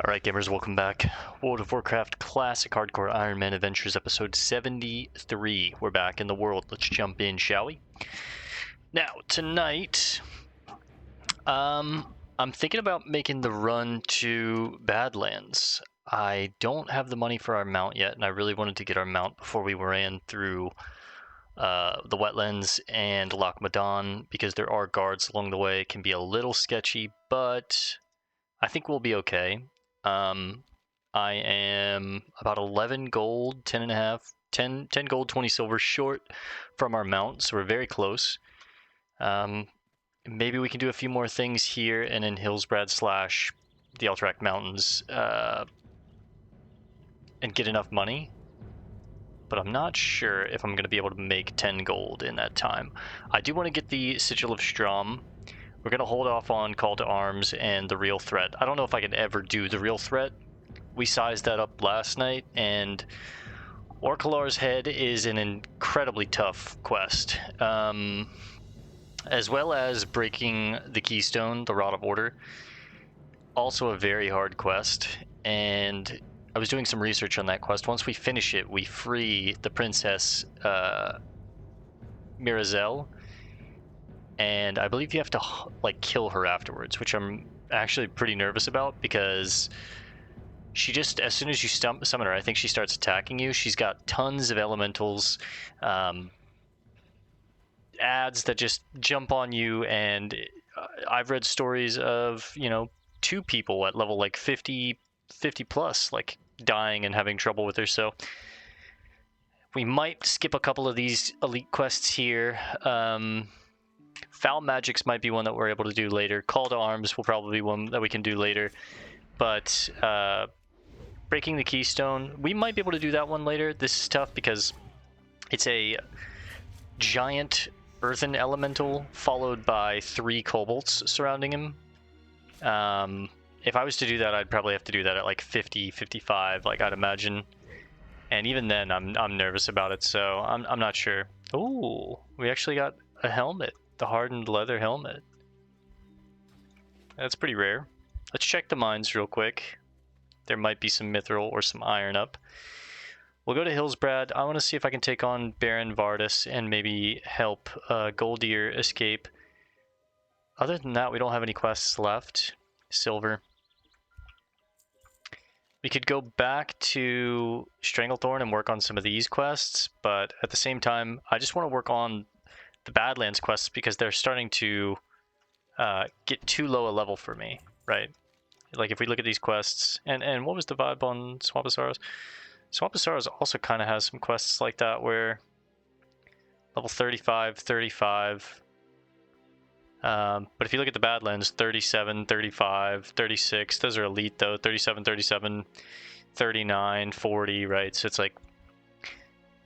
Alright gamers, welcome back. World of Warcraft Classic Hardcore Ironman Adventures episode 73. We're back in the world. Let's jump in, shall we? Now, tonight, I'm thinking about making the run to Badlands. I don't have the money for our mount yet, and I really wanted to get our mount before we ran through the wetlands and Loch Madan, because there are guards along the way. It can be a little sketchy, but I think we'll be okay. I am about 11 gold, 10 and a half, 10 gold, 20 silver short from our mount, so we're very close. Maybe we can do a few more things here and in Hillsbrad / the Alterac Mountains and get enough money. But I'm not sure if I'm going to be able to make 10 gold in that time. I do want to get the Sigil of Strom. We're going to hold off on Call to Arms and the Real Threat. I don't know if I can ever do the Real Threat. We sized that up last night, and Orkalar's Head is an incredibly tough quest. As well as breaking the Keystone, the Rod of Order. Also a very hard quest, and I was doing some research on that quest. Once we finish it, we free the Princess Mirazel. And I believe you have to like kill her afterwards, which I'm actually pretty nervous about, because she just, as soon as you summon her, I think she starts attacking you. She's got tons of elementals, ads that just jump on you, and I've read stories of, you know, 2 people at level like 50 plus, like dying and having trouble with her. So we might skip a couple of these elite quests here. Foul Magics might be one that we're able to do later. Call to Arms will probably be one that we can do later. But Breaking the Keystone, we might be able to do that one later. This is tough because it's a giant earthen elemental followed by 3 kobolds surrounding him. If I was to do that, I'd probably have to do that at like 50, 55, like I'd imagine. And even then, I'm nervous about it, so I'm not sure. Ooh, we actually got a helmet. The hardened leather helmet. That's pretty rare. Let's check the mines real quick. There might be some mithril or some iron up. We'll go to Hillsbrad. I want to see if I can take on Baron Vardus and maybe help Gol'dir escape. Other than that, we don't have any quests left. Silver. We could go back to Stranglethorn and work on some of these quests, but at the same time, I just want to work on the Badlands quests because they're starting to get too low a level for me, right? Like if we look at these quests, and what was the vibe on Swampisaurus? Swampisaurus also kind of has some quests like that where level 35, 35. But if you look at the Badlands, 37, 35, 36, those are elite though, 37, 37, 39, 40, right? So it's like,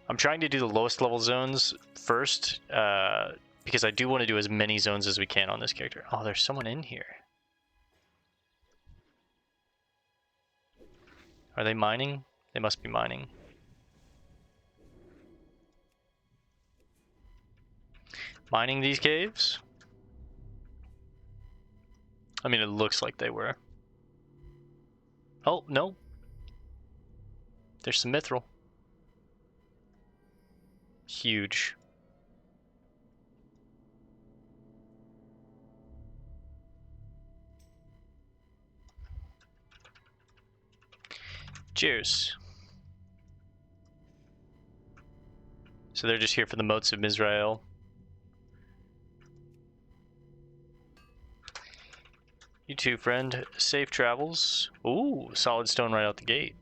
I'm trying to do the lowest level zones first, because I do want to do as many zones as we can on this character. Oh, there's someone in here. Are they mining? They must be mining. Mining these caves? I mean, it looks like they were. Oh, no. There's some mithril. Huge. Cheers. So they're just here for the moats of Mizrael. You too, friend. Safe travels. Ooh, solid stone right out the gate.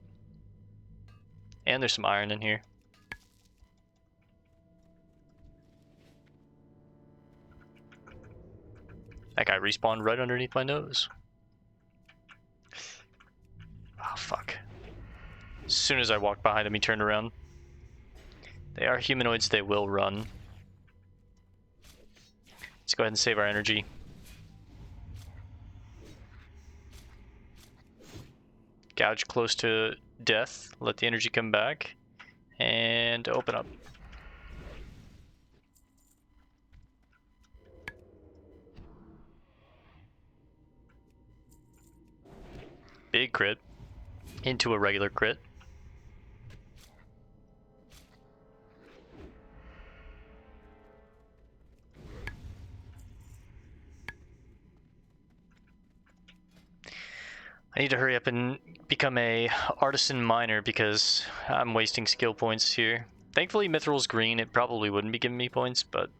And there's some iron in here. That guy respawned right underneath my nose. Oh, fuck. As soon as I walked behind him, he turned around. They are humanoids, they will run. Let's go ahead and save our energy. Gouge close to death, let the energy come back, and open up. big crit into a regular crit. I need to hurry up and become a artisan miner because I'm wasting skill points here. Thankfully Mithril's green, it probably wouldn't be giving me points, but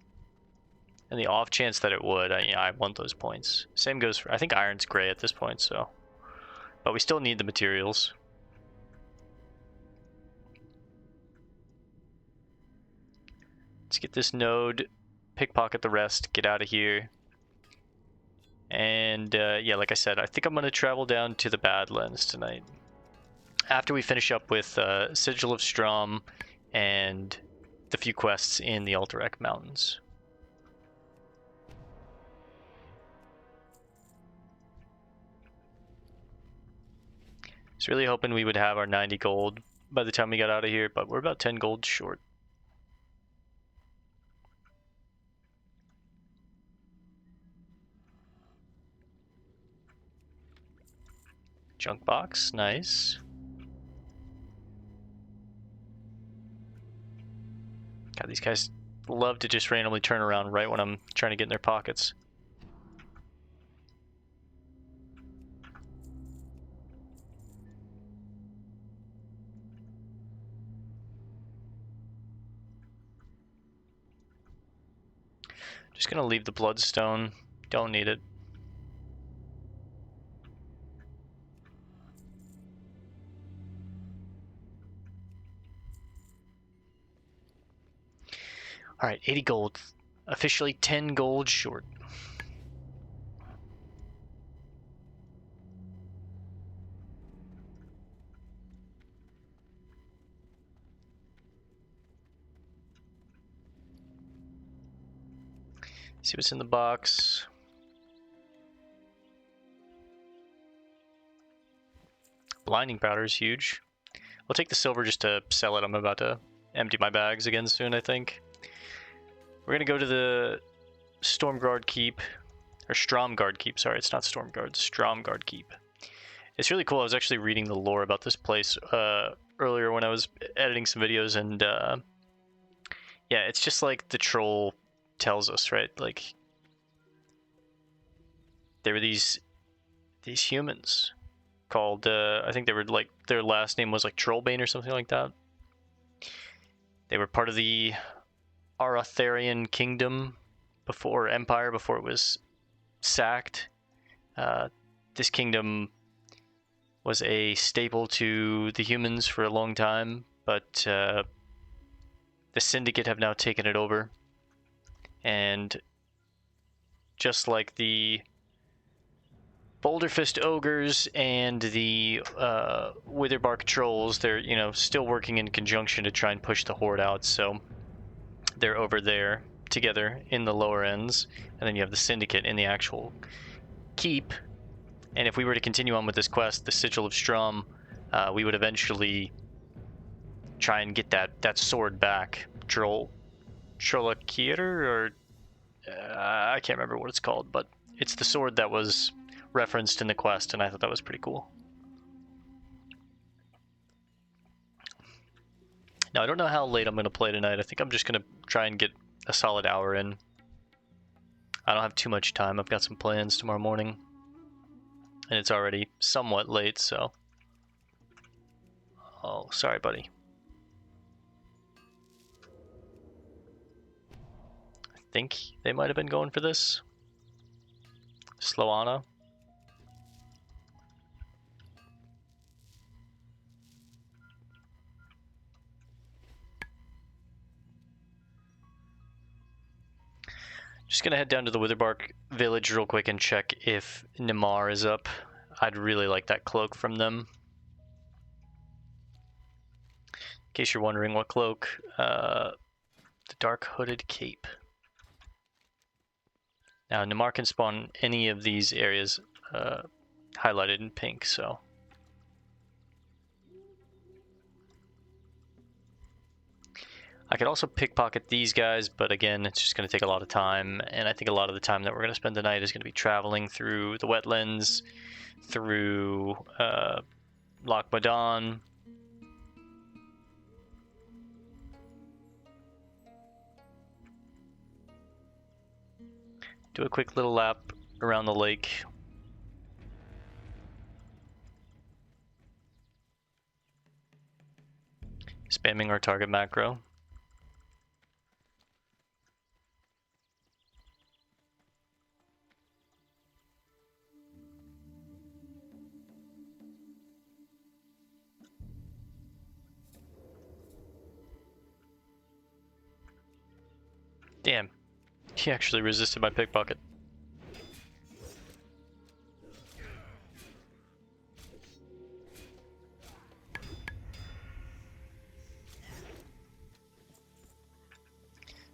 in the off chance that it would, I want those points. Same goes for, I think iron's gray at this point, so. But we still need the materials. Let's get this node, pickpocket the rest, get out of here. And yeah, like I said, I think I'm going to travel down to the Badlands tonight. After we finish up with Sigil of Strom and the few quests in the Alterac Mountains. I was really hoping we would have our 90 gold by the time we got out of here, but we're about 10 gold short. Junk box, nice. God, these guys love to just randomly turn around right when I'm trying to get in their pockets. Just gonna leave the bloodstone, don't need it. Alright, 80 gold. Officially 10 gold short. See what's in the box. Blinding powder is huge. We'll take the silver just to sell it. I'm about to empty my bags again soon, I think. We're gonna go to the Stromgarde Keep, or Stromgarde Keep, sorry, it's not Stormguard, Stromgarde Keep. It's really cool. I was actually reading the lore about this place earlier when I was editing some videos, and yeah, it's just like the troll tells us, right? Like, there were these humans called, I think they were like, their last name was like Trollbane or something like that. They were part of the Aratharian kingdom before empire, before it was sacked. This kingdom was a staple to the humans for a long time, but the Syndicate have now taken it over. And just like the Boulderfist ogres and the Witherbark trolls, they're, you know, still working in conjunction to try and push the horde out. So they're over there together in the lower ends, and then you have the Syndicate in the actual keep. And if we were to continue on with this quest, the Sigil of Strom, we would eventually try and get that sword back. Trollakir, or I can't remember what it's called, but it's the sword that was referenced in the quest, and I thought that was pretty cool. Now, I don't know how late I'm going to play tonight. I think I'm just going to try and get a solid hour in. I don't have too much time. I've got some plans tomorrow morning. And it's already somewhat late, so... Oh, sorry, buddy. I think they might have been going for this. Sloana. Just gonna head down to the Witherbark village real quick and check if Nimar is up. I'd really like that cloak from them. In case you're wondering what cloak, the dark hooded cape. Now Nimar can spawn any of these areas highlighted in pink, so. I could also pickpocket these guys, but again, it's just going to take a lot of time, and I think a lot of the time that we're going to spend tonight is going to be traveling through the wetlands, through Loch Madan. Do a quick little lap around the lake. Spamming our target macro. Damn, he actually resisted my pickpocket.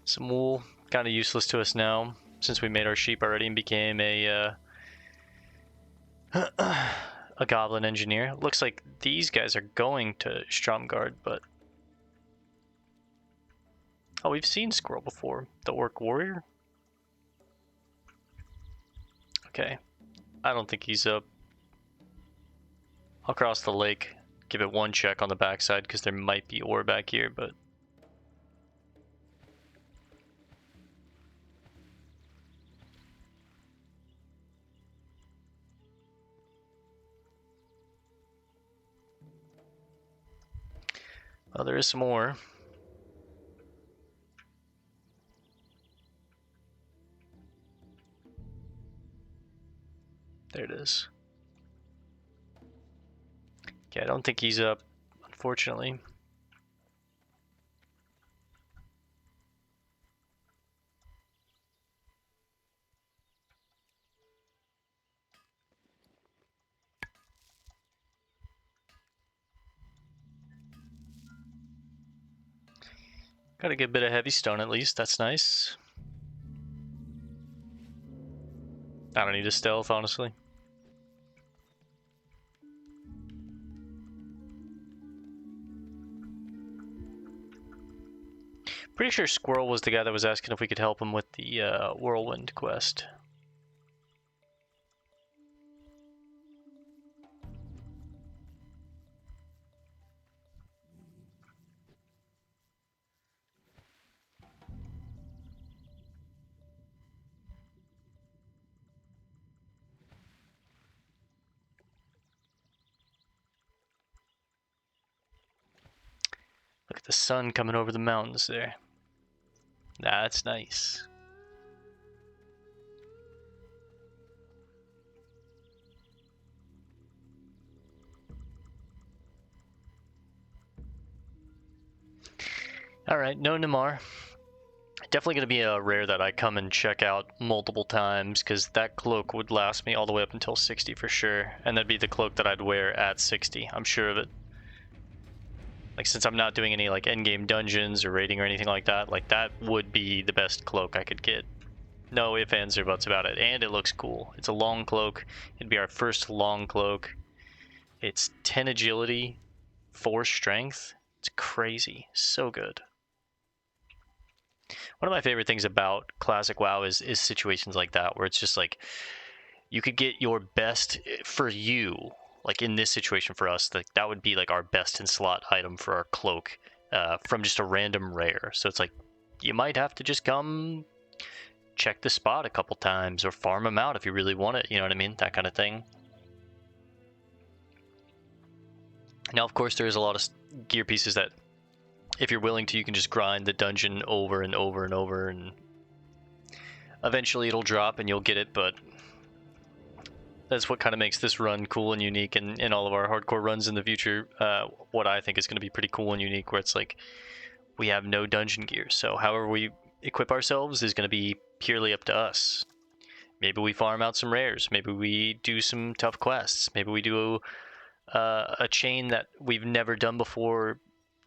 Some wool, kind of useless to us now, since we made our sheep already and became a goblin engineer. Looks like these guys are going to Stromgarde, but... Oh, we've seen Squirrel before. The Orc Warrior? Okay. I don't think he's up. I'll cross the lake, give it one check on the backside, because there might be ore back here, but... Well, there is some more. There it is. Okay, I don't think he's up, unfortunately. Got a good bit of heavy stone at least, that's nice. I don't need a stealth, honestly. Pretty sure Squirrel was the guy that was asking if we could help him with the Whirlwind quest. Look at the sun coming over the mountains there. That's nice. Alright, no Namar. Definitely going to be a rare that I come and check out multiple times, because that cloak would last me all the way up until 60 for sure. And that'd be the cloak that I'd wear at 60, I'm sure of it. Like, since I'm not doing any like endgame dungeons or raiding or anything like that would be the best cloak I could get. No ifs, ands, or buts about it. And it looks cool. It's a long cloak. It'd be our first long cloak. It's 10 agility, 4 strength. It's crazy. So good. One of my favorite things about classic WoW is situations like that, where it's just like, you could get your best for you. Like in this situation for us, that would be like our best in slot item for our cloak from just a random rare. So it's like, you might have to just come check the spot a couple times or farm them out if you really want it, you know what I mean? That kind of thing. Now, of course, there's a lot of gear pieces that, if you're willing to, you can just grind the dungeon over and over and over, and eventually it'll drop and you'll get it, but that's what kind of makes this run cool and unique, and in all of our hardcore runs in the future, what I think is going to be pretty cool and unique, where it's like, we have no dungeon gear, so however we equip ourselves is going to be purely up to us. Maybe we farm out some rares, maybe we do some tough quests, maybe we do a chain that we've never done before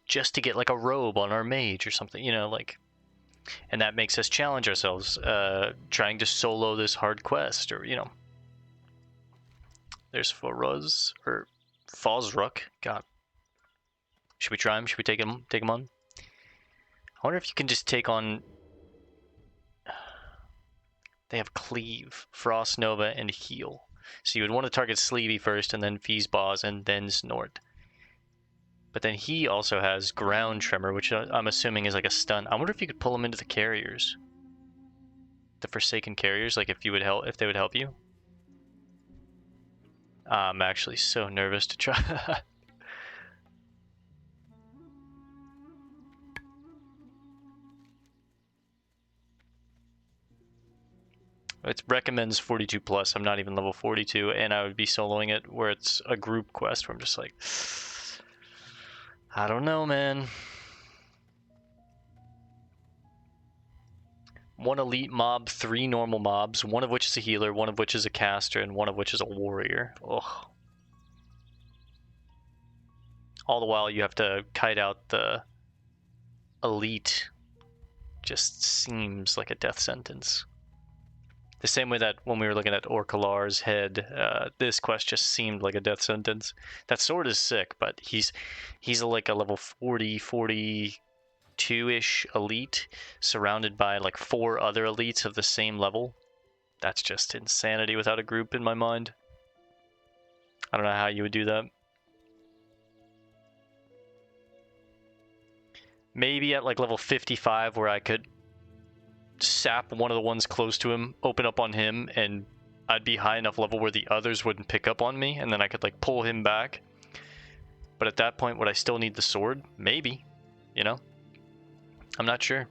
just to get like a robe on our mage or something, you know, like, and that makes us challenge ourselves, trying to solo this hard quest, or, you know. There's Foruz, or Fosruck. God. Should we try him? Should we take him on? I wonder if you can just take on... They have Cleave, Frost Nova, and Heal. So you would want to target Sleevey first, and then Feesbaws, and then Snort. But then he also has Ground Tremor, which I'm assuming is like a stun. I wonder if you could pull him into the carriers. The Forsaken carriers, like if they would help you. I'm actually so nervous to try. It recommends 42 plus. I'm not even level 42, and I would be soloing it where it's a group quest where I'm just like, I don't know, man. One elite mob, 3 normal mobs, one of which is a healer, one of which is a caster, and one of which is a warrior. Ugh. All the while you have to kite out the elite. Just seems like a death sentence. The same way that when we were looking at Orkalar's head, this quest just seemed like a death sentence. That sword is sick, but he's like a level 40, 42-ish elite, surrounded by like 4 other elites of the same level. That's just insanity without a group in my mind. I don't know how you would do that. Maybe at like level 55 where I could sap one of the ones close to him, open up on him, and I'd be high enough level where the others wouldn't pick up on me, and then I could like pull him back. But at that point, would I still need the sword? Maybe, you know? I'm not sure.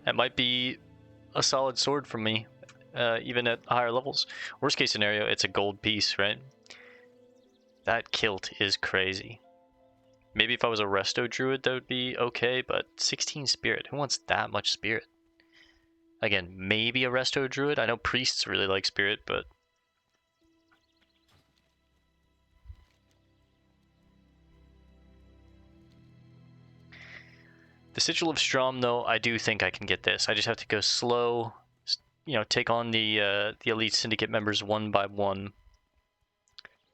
That might be a solid sword for me, even at higher levels. Worst case scenario, it's a gold piece, right? That kilt is crazy. Maybe if I was a resto druid, that would be okay, but 16 spirit, who wants that much spirit? Again, maybe a resto druid. I know priests really like spirit, but the Sigil of Strom, though, I do think I can get this. I just have to go slow, you know, take on the elite syndicate members one by one.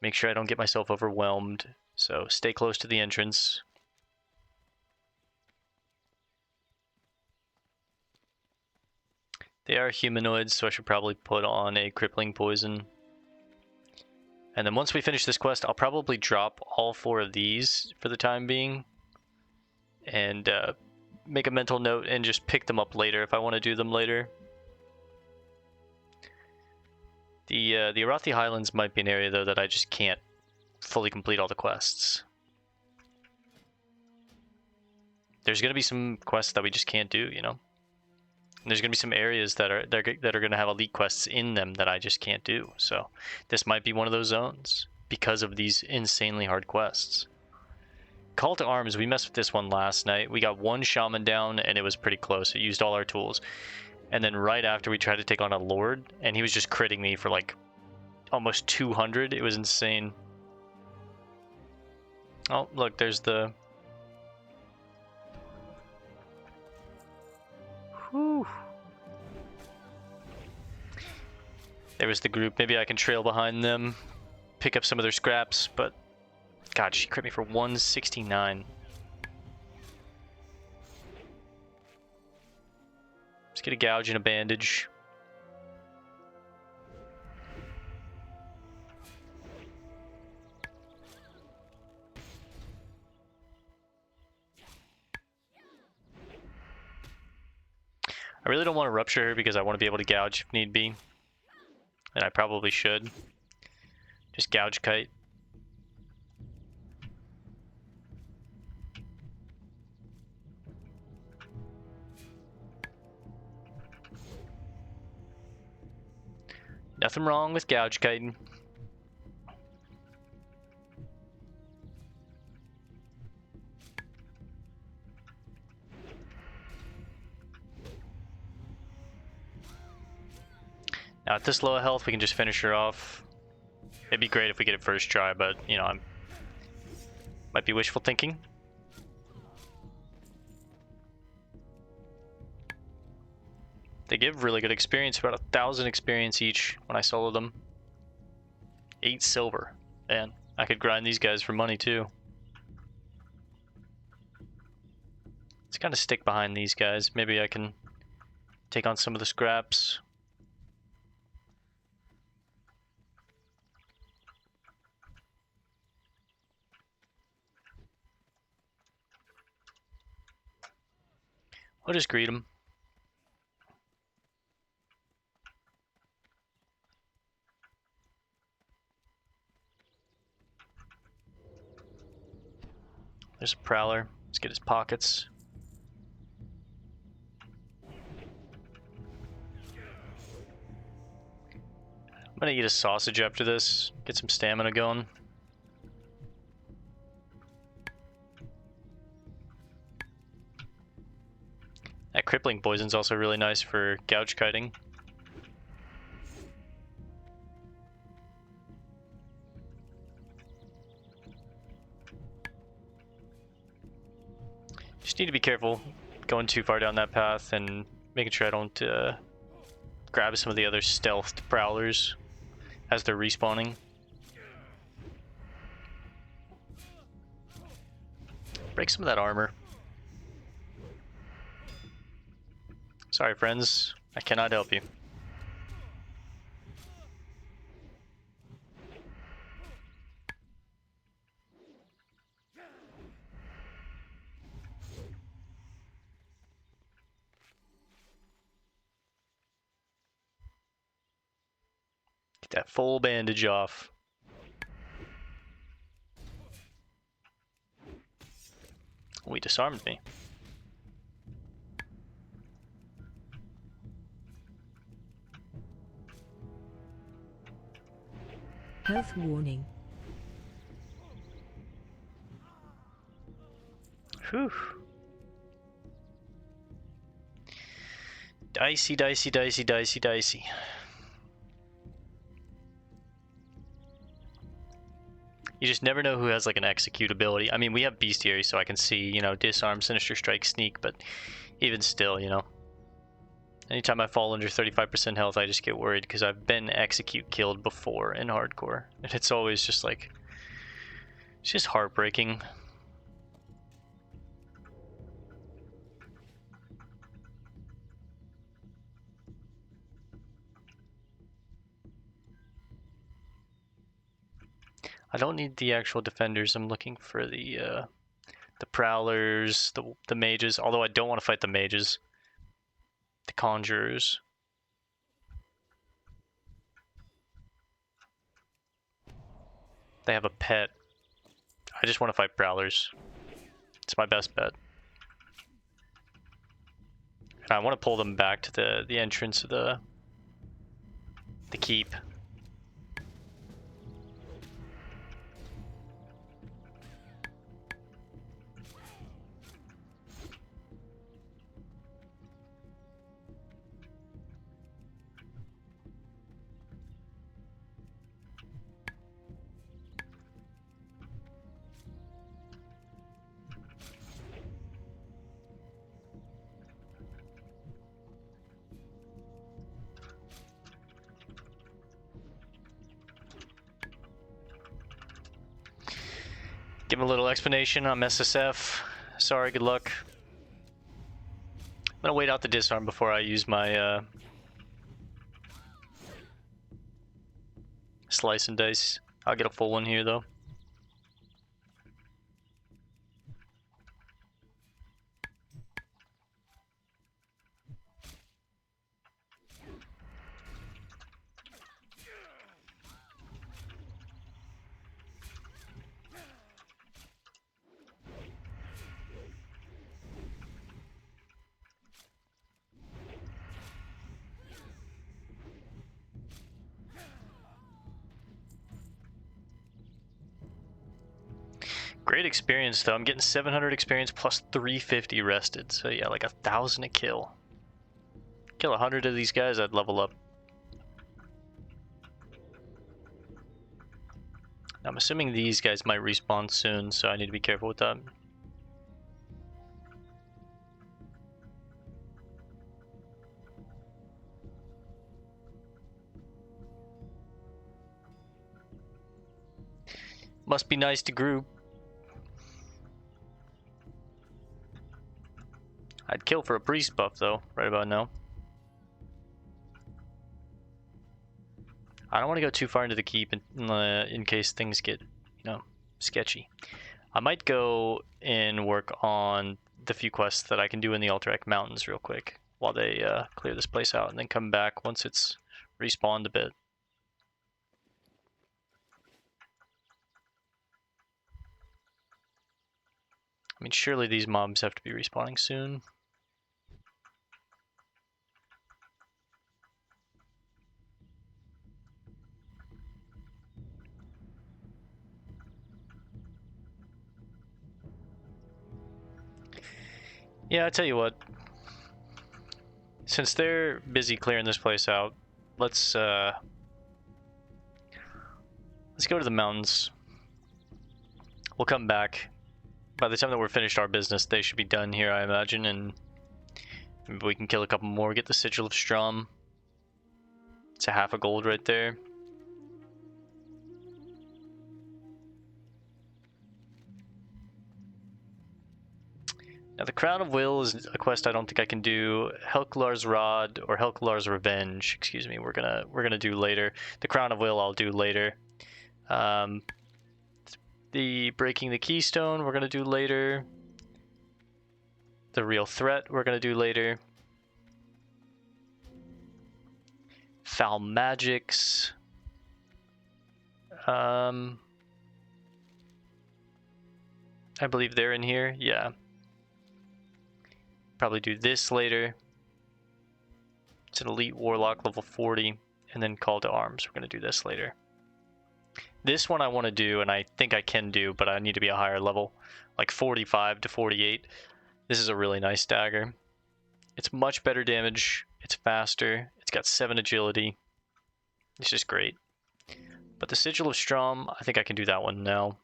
Make sure I don't get myself overwhelmed. So stay close to the entrance. They are humanoids, so I should probably put on a crippling poison. And then once we finish this quest, I'll probably drop all 4 of these for the time being. And make a mental note and just pick them up later if I want to do them later. The Arathi Highlands might be an area, though, that I just can't fully complete all the quests. There's going to be some quests that we just can't do, you know? And there's going to be some areas that are going to have elite quests in them that I just can't do. So this might be one of those zones because of these insanely hard quests. Call to Arms, we messed with this one last night. We got 1 shaman down, and it was pretty close. It used all our tools. And then right after, we tried to take on a lord, and he was just critting me for like almost 200. It was insane. Oh, look, there's the... Whew. There was the group. Maybe I can trail behind them, pick up some of their scraps, but... God, she crit me for 169. Let's get a gouge and a bandage. I really don't want to rupture her because I want to be able to gouge if need be. And I probably should. Just gouge kite. Nothing wrong with gouge kiting. Now at this low health, we can just finish her off. It'd be great if we get it first try, but you know, might be wishful thinking. They give really good experience, about 1,000 experience each when I solo them. 8 silver. Man, I could grind these guys for money too. Let's kind of stick behind these guys. Maybe I can take on some of the scraps. We'll just greet him. There's a prowler. Let's get his pockets. I'm gonna eat a sausage after this. Get some stamina going. That crippling poison's also really nice for gouge kiting. Just need to be careful going too far down that path and making sure I don't grab some of the other stealthed prowlers as they're respawning. Break some of that armor. Sorry, friends. I cannot help you. Get that full bandage off. Oh, he disarmed me. Health warning. Whew. Dicey, dicey, dicey, dicey, dicey. You just never know who has like an execute ability. I mean, we have bestiary, so I can see, you know, disarm, sinister strike, sneak, but even still, you know. Anytime I fall under 35% health, I just get worried because I've been execute killed before in hardcore. And it's always just like, it's just heartbreaking. I don't need the actual defenders. I'm looking for the prowlers, the mages. Although I don't want to fight the mages. The conjurers. They have a pet. I just want to fight prowlers. It's my best bet. And I want to pull them back to the entrance of the keep. Give him a little explanation on SSF. Sorry, good luck. I'm gonna wait out the disarm before I use my slice and dice. I'll get a full one here though. Great experience though. I'm getting 700 experience plus 350 rested. So yeah, like 1,000 a kill. Kill 100 of these guys, I'd level up. I'm assuming these guys might respawn soon, so I need to be careful with that. Must be nice to group. I'd kill for a priest buff though, right about now. I don't want to go too far into the keep in case things get, you know, sketchy. I might go and work on the few quests that I can do in the Alterac Mountains real quick while they clear this place out, and then come back once it's respawned a bit. I mean, surely these mobs have to be respawning soon. Yeah, I tell you what. Since they're busy clearing this place out, let's go to the mountains. We'll come back. By the time that we're finished our business, they should be done here, I imagine, and maybe we can kill a couple more, get the Sigil of Strom. It's a half a gold right there. Now the Crown of Will is a quest I don't think I can do. Helkular's Rod or Helkular's Revenge, excuse me, we're gonna do later. The Crown of Will I'll do later. The Breaking the Keystone we're gonna do later. The Real Threat we're gonna do later. Foul Magics. I believe they're in here, yeah. Probably do this later. It's an Elite Warlock level 40, and then Call to Arms. We're going to do this later. This one I want to do, and I think I can do, but I need to be a higher level, like 45 to 48. This is a really nice dagger. It's much better damage, it's faster, it's got 7 agility. It's just great. But the Sigil of Strom, I think I can do that one now.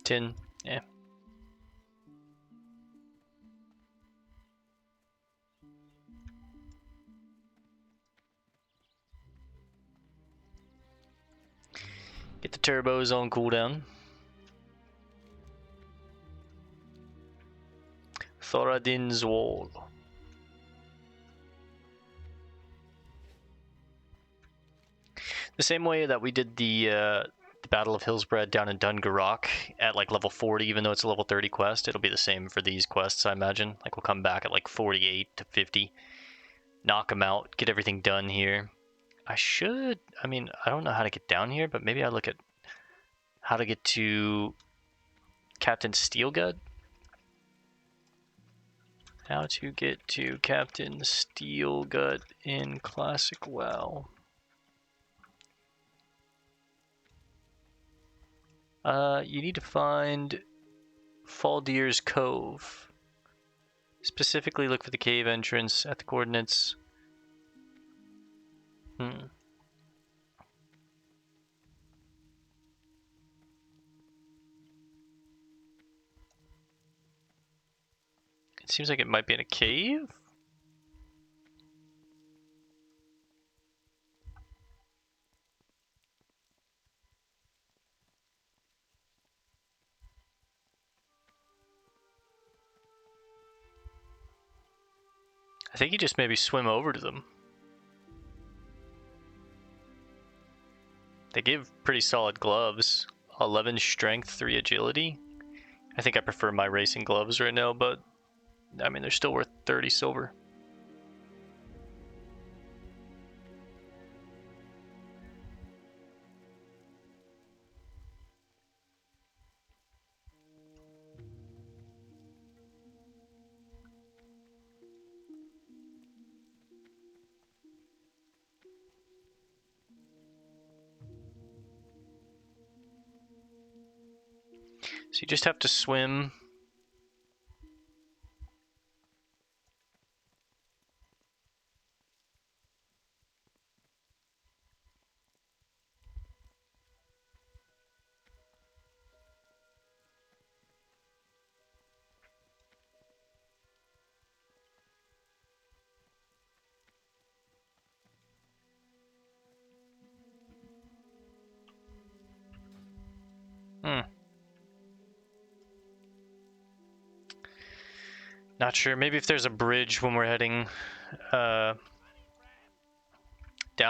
Tin, yeah. Get the turbos on cooldown. Thoradin's Wall. The same way that we did the Battle of Hillsbrad down in Dungarrock at like level 40, even though it's a level 30 quest, it'll be the same for these quests, I imagine. Like we'll come back at like 48 to 50, knock them out, get everything done here. I don't know how to get down here, but maybe I look at how to get to Captain Steelgut. How to get to Captain Steelgut in Classic WoW. You need to find Faldir's Cove. Specifically look for the cave entrance at the coordinates. It seems like it might be in a cave. I think you just maybe swim over to them. They give pretty solid gloves. 11 strength, 3 agility. I think I prefer my racing gloves right now, but I mean, they're still worth 30 silver. So you just have to swim. Not sure. Maybe if there's a bridge when we're heading down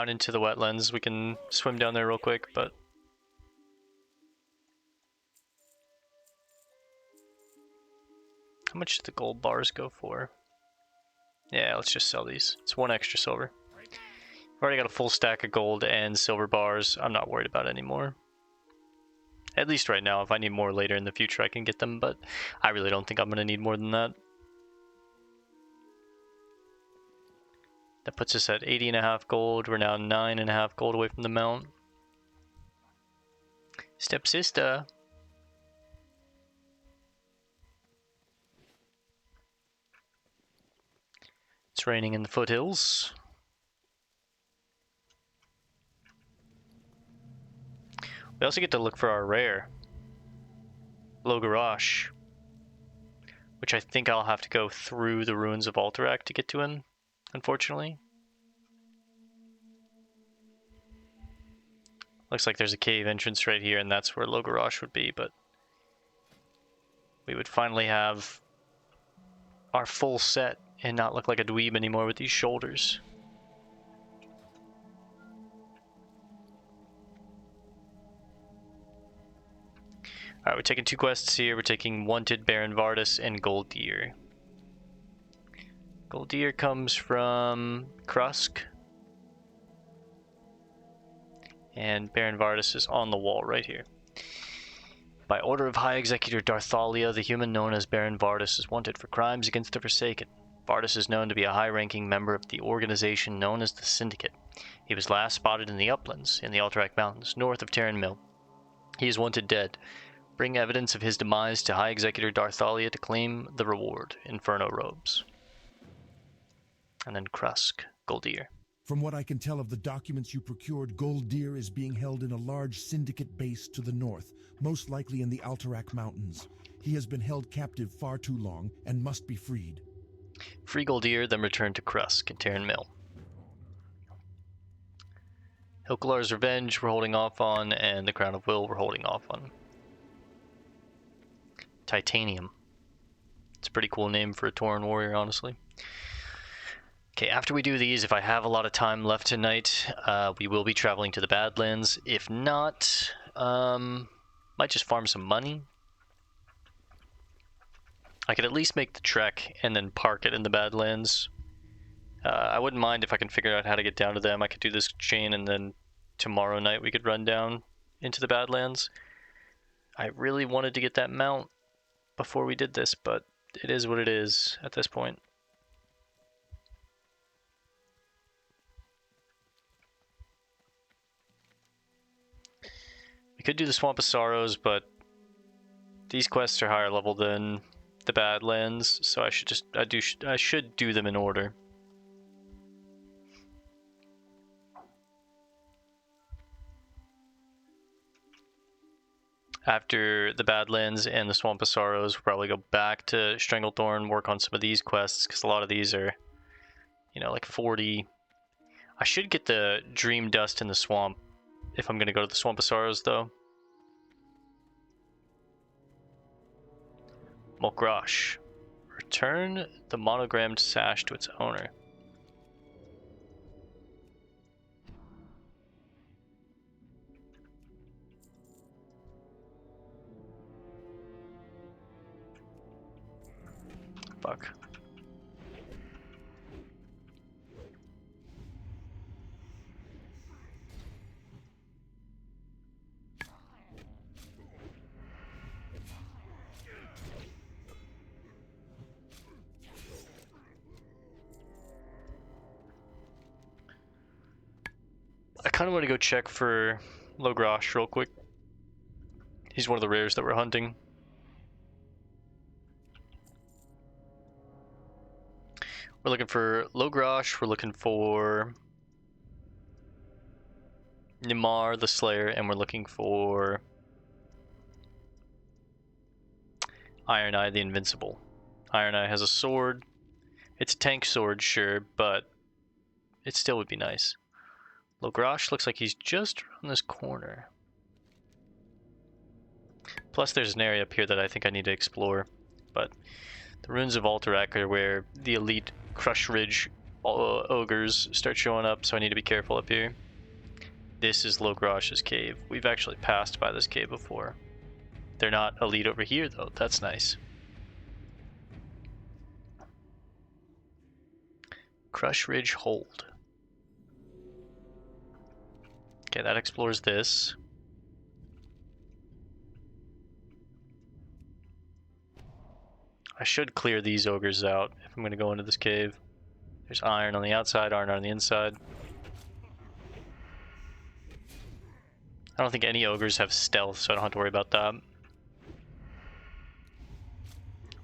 into the wetlands, we can swim down there real quick, but How much do the gold bars go for? Yeah, let's just sell these. It's 1 extra silver. I've already got a full stack of gold and silver bars. I'm not worried about it anymore. At least right now. If I need more later in the future, I can get them, but I really don't think I'm going to need more than that. That puts us at 80.5 gold. We're now 9.5 gold away from the mount. Stepsister. It's raining in the foothills. We also get to look for our rare. Logarash. Which I think I'll have to go through the ruins of Alterac to get to him, unfortunately. Looks like there's a cave entrance right here, and that's where Logarash would be, but we would finally have our full set and not look like a dweeb anymore with these shoulders. Alright, we're taking 2 quests here. We're taking Wanted Baron Vardus and Gol'dir. Gol'dir comes from Krusk. And Baron Vardus is on the wall right here. By order of High Executor Darthalia, the human known as Baron Vardus is wanted for crimes against the Forsaken. Vardus is known to be a high-ranking member of the organization known as the Syndicate. He was last spotted in the Uplands, in the Alterac Mountains, north of Tarren Mill. He is wanted dead. Bring evidence of his demise to High Executor Darthalia to claim the reward, Inferno Robes. And then Krusk, Gol'dir. From what I can tell of the documents you procured, Gol'dir is being held in a large Syndicate base to the north, most likely in the Alterac Mountains. He has been held captive far too long and must be freed. Free Gol'dir, then return to Krusk and Tarren Mill. Hilkelar's Revenge we're holding off on, and the Crown of Will we're holding off on. Titanium. It's a pretty cool name for a Tauren warrior, honestly. Okay, after we do these, if I have a lot of time left tonight, we will be traveling to the Badlands. If not, might just farm some money. I could at least make the trek and then park it in the Badlands. I wouldn't mind if I can figure out how to get down to them. I could do this chain and then tomorrow night we could run down into the Badlands. I really wanted to get that mount before we did this, but it is what it is at this point. We could do the Swamp of Sorrows, but these quests are higher level than the Badlands, so I should do them in order. After the Badlands and the Swamp of Sorrows, we'll probably go back to Stranglethorn, work on some of these quests, because a lot of these are, you know, like 40. I should get the Dream Dust in the Swamp if I'm going to go to the Swamp of Sorrows, though. Mokrash. Return the monogrammed sash to its owner. Fuck. I kind of want to go check for Logarash real quick. He's one of the rares that we're hunting. We're looking for Logarash, we're looking for Nimar the Slayer, and we're looking for Iron Eye the Invincible. Iron Eye has a sword. It's a tank sword, sure, but it still would be nice. Logarash looks like he's just around this corner. Plus there's an area up here that I think I need to explore, but the ruins of Alterac are where the elite Crush Ridge ogres start showing up, so I need to be careful up here. This is Logarash's cave. We've actually passed by this cave before. They're not elite over here though, that's nice. Crush Ridge Hold. Okay, that explores this. I should clear these ogres out if I'm going to go into this cave. There's iron on the outside, iron on the inside. I don't think any ogres have stealth, so I don't have to worry about that.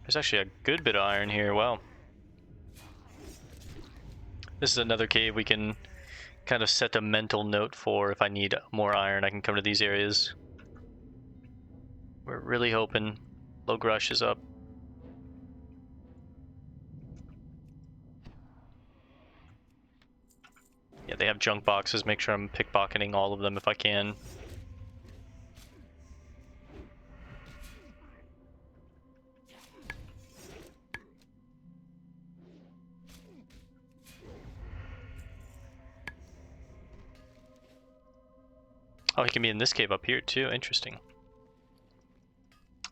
There's actually a good bit of iron here. Wow. This is another cave we can kind of set a mental note for. If I need more iron, I can come to these areas. We're really hoping Logrush is up. Yeah, they have junk boxes. Make sure I'm pickpocketing all of them if I can. Oh, he can be in this cave up here too. Interesting.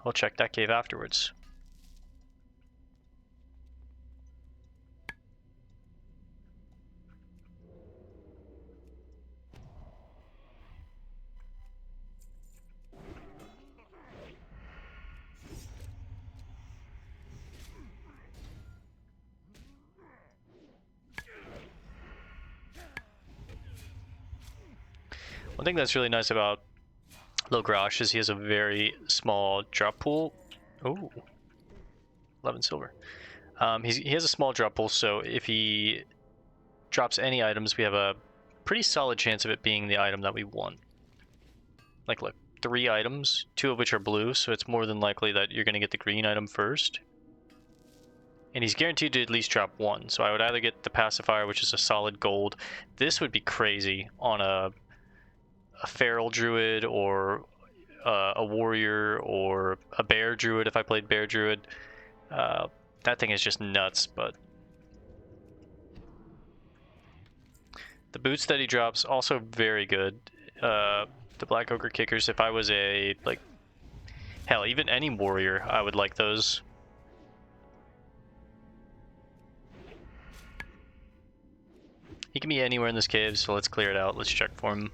I'll check that cave afterwards. One thing that's really nice about Logrush is he has a very small drop pool. Oh, 11 silver. He has a small drop pool, so if he drops any items, we have a pretty solid chance of it being the item that we want. Like, look, 3 items, 2 of which are blue, so it's more than likely that you're going to get the green item first. And he's guaranteed to at least drop 1, so I would either get the pacifier, which is a solid gold. This would be crazy on a feral druid or a warrior or a bear druid if I played bear druid. That thing is just nuts, but the boots that he drops also very good. The black ogre kickers, if I was a, like, hell, even any warrior, I would like those. He can be anywhere in this cave, so let's clear it out. Let's check for him.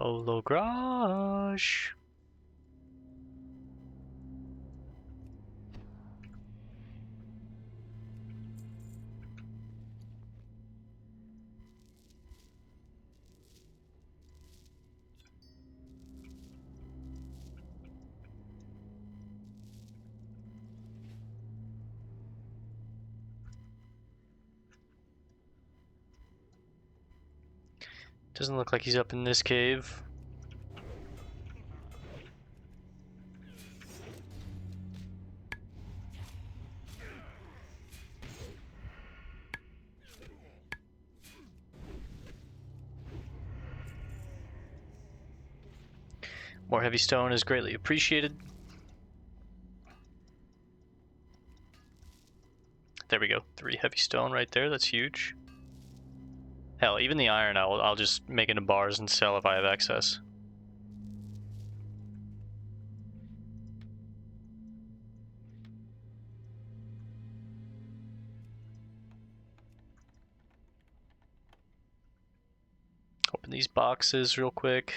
Oh, Logrush. Doesn't look like he's up in this cave. More heavy stone is greatly appreciated. There we go. 3 heavy stone right there. That's huge. Hell, even the iron I'll just make into bars and sell if I have excess. Open these boxes real quick.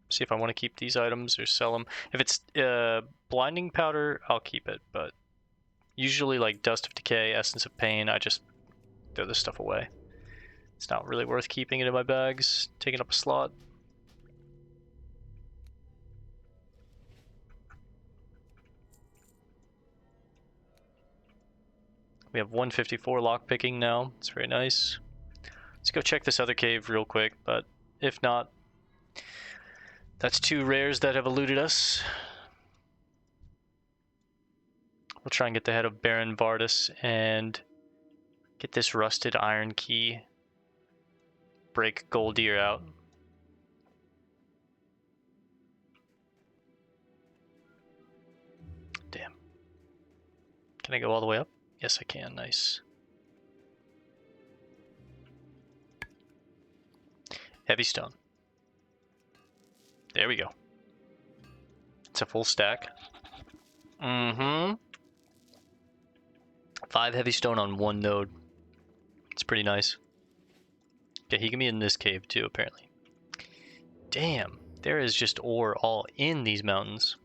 See if I want to keep these items or sell them. If it's blinding powder, I'll keep it, but usually like dust of decay, essence of pain, I just throw this stuff away. It's not really worth keeping it in my bags, taking up a slot. We have 154 lockpicking now. It's very nice. Let's go check this other cave real quick, but if not, that's 2 rares that have eluded us. We'll try and get the head of Baron Vardus and get this rusted iron key. Break Gol'dir out. Damn. Can I go all the way up? Yes, I can. Nice. Heavy stone. There we go. It's a full stack. Mm-hmm. 5 heavy stone on 1 node. It's pretty nice. Okay, he can be in this cave too, apparently. Damn, there is just ore all in these mountains.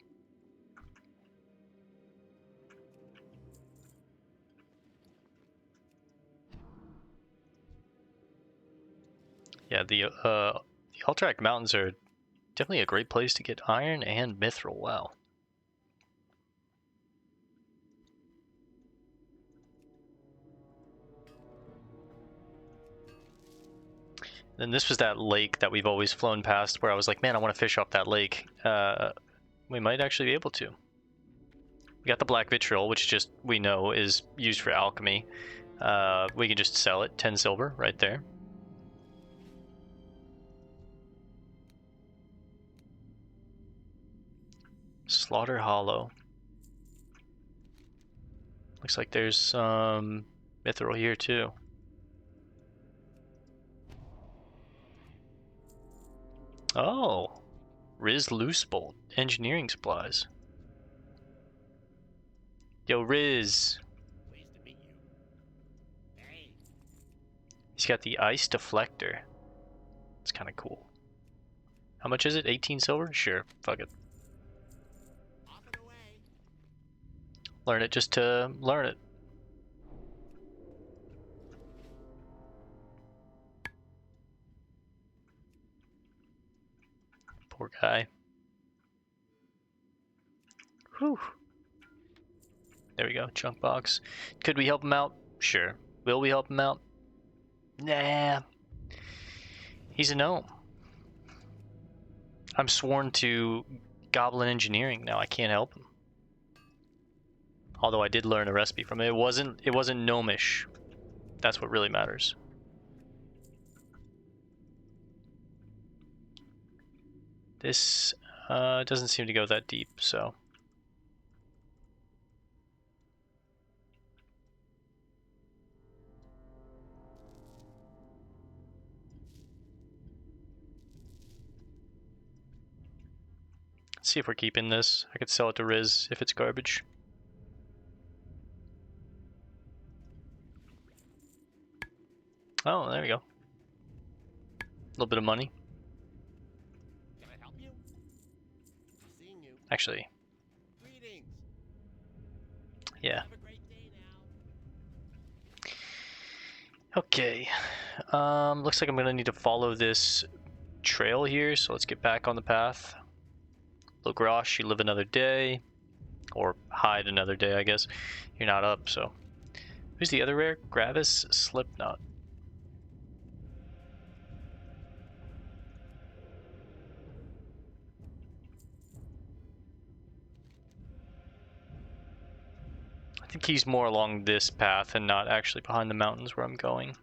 Yeah, the Alterac Mountains are definitely a great place to get iron and mithril. Wow. And this was that lake that we've always flown past where I was like, man, I want to fish off that lake. We might actually be able to. We got the black vitriol, which just we know is used for alchemy. We can just sell it, 10 silver right there. Slaughter Hollow. Looks like there's some mithril here too. Oh, Riz Loosebolt, engineering supplies. Yo, Riz. Pleased to meet you. Hey. He's got the ice deflector. It's kind of cool. How much is it? 18 silver? Sure, fuck it. Off and away. Learn it just to learn it. Poor guy. Whew. There we go, chunk box. Could we help him out? Sure. Will we help him out? Nah. He's a gnome. I'm sworn to goblin engineering now. I can't help him. Although I did learn a recipe from it. It wasn't gnomish. That's what really matters. This doesn't seem to go that deep, so. Let's see if we're keeping this. I could sell it to Riz if it's garbage. Oh, there we go. A little bit of money. Can I help you? Seeing you. Actually, Greetings. yeah. Have a great day now. Okay. Looks like I'm gonna need to follow this trail here, so let's get back on the path. Logrosh, you live another day. Or hide another day, I guess. You're not up, so. Who's the other rare? Gravis Slipknot. I think he's more along this path and not actually behind the mountains where I'm going.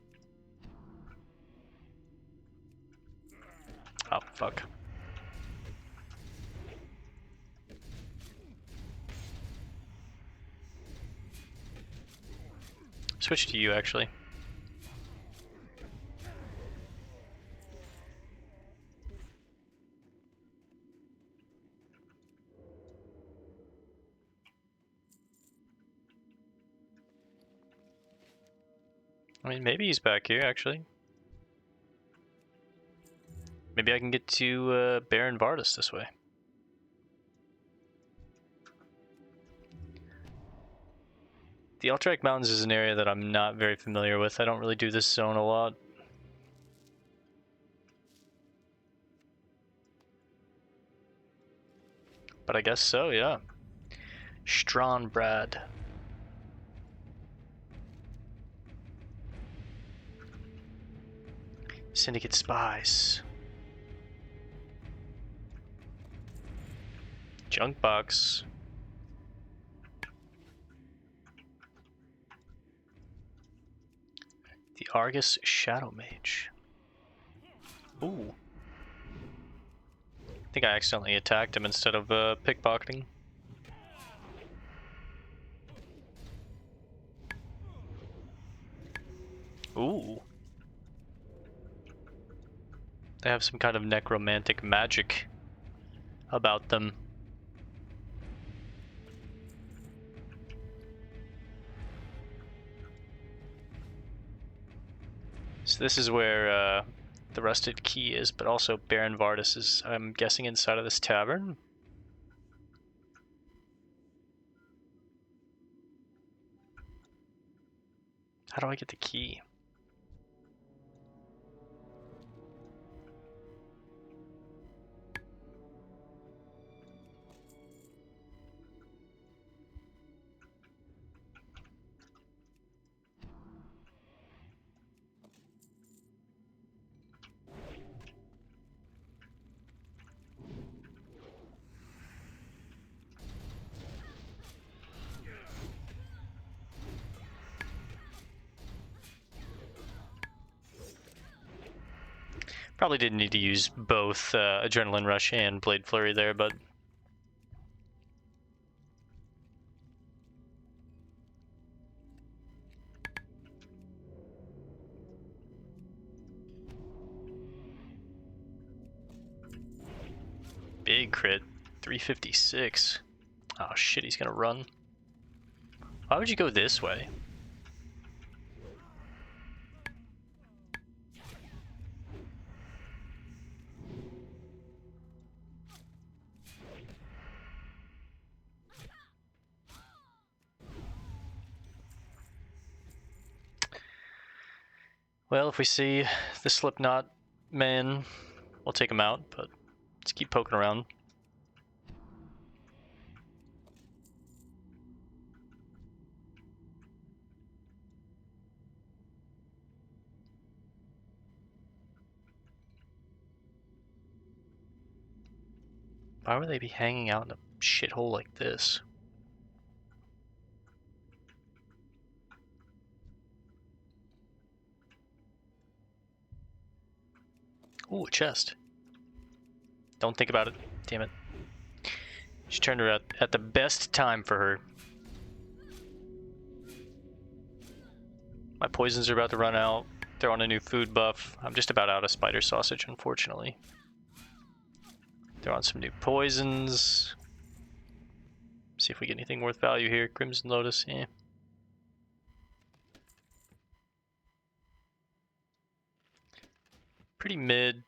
Oh, fuck. Switch to you, actually. I mean, maybe he's back here, actually. Maybe I can get to Baron Vardus this way. The Alterac Mountains is an area that I'm not very familiar with. I don't really do this zone a lot. But I guess so, yeah. Strahnbrad. Syndicate spies. Junk box. The Argus Shadow Mage. Ooh. I think I accidentally attacked him instead of pickpocketing. Ooh. They have some kind of necromantic magic about them. So this is where the rusted key is, but also Baron Vardus is, I'm guessing, inside of this tavern. How do I get the key? Probably didn't need to use both Adrenaline Rush and Blade Flurry there, but... Big crit. 356. Oh shit, he's gonna run. Why would you go this way? Well, if we see the Slipknot man, we'll take him out, but let's keep poking around. Why would they be hanging out in a shithole like this? Ooh, a chest. Don't think about it. Damn it. She turned her out at the best time for her. My poisons are about to run out. They're on a new food buff. I'm just about out of spider sausage, unfortunately. They're on some new poisons. See if we get anything worth value here. Crimson Lotus, eh. Pretty mid.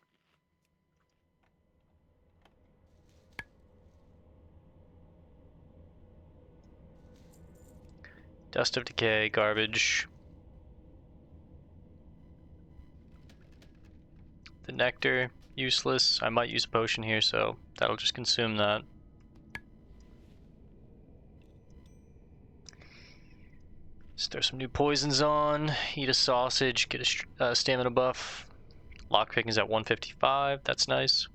Dust of Decay, garbage. The Nectar, useless. I might use a potion here, so that'll just consume that. Let's throw some new poisons on. Eat a sausage, get a stamina buff. Lockpicking is at 155, that's nice.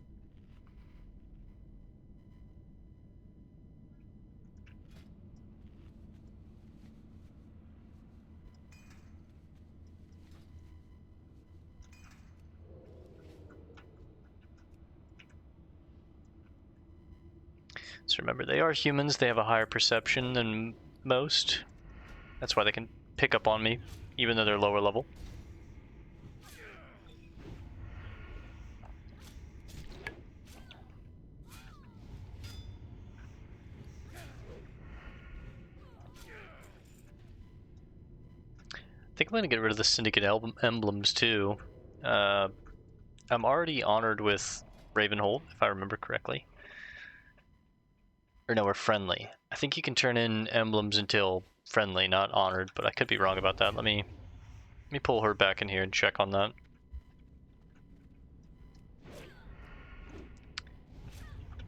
So remember, they are humans, they have a higher perception than most. That's why they can pick up on me, even though they're lower level. I think I'm going to get rid of the Syndicate emblems too. I'm already honored with Ravenhold, if I remember correctly. Or no, we're friendly. I think you can turn in emblems until friendly, not honored, but I could be wrong about that. Let me pull her back in here and check on that.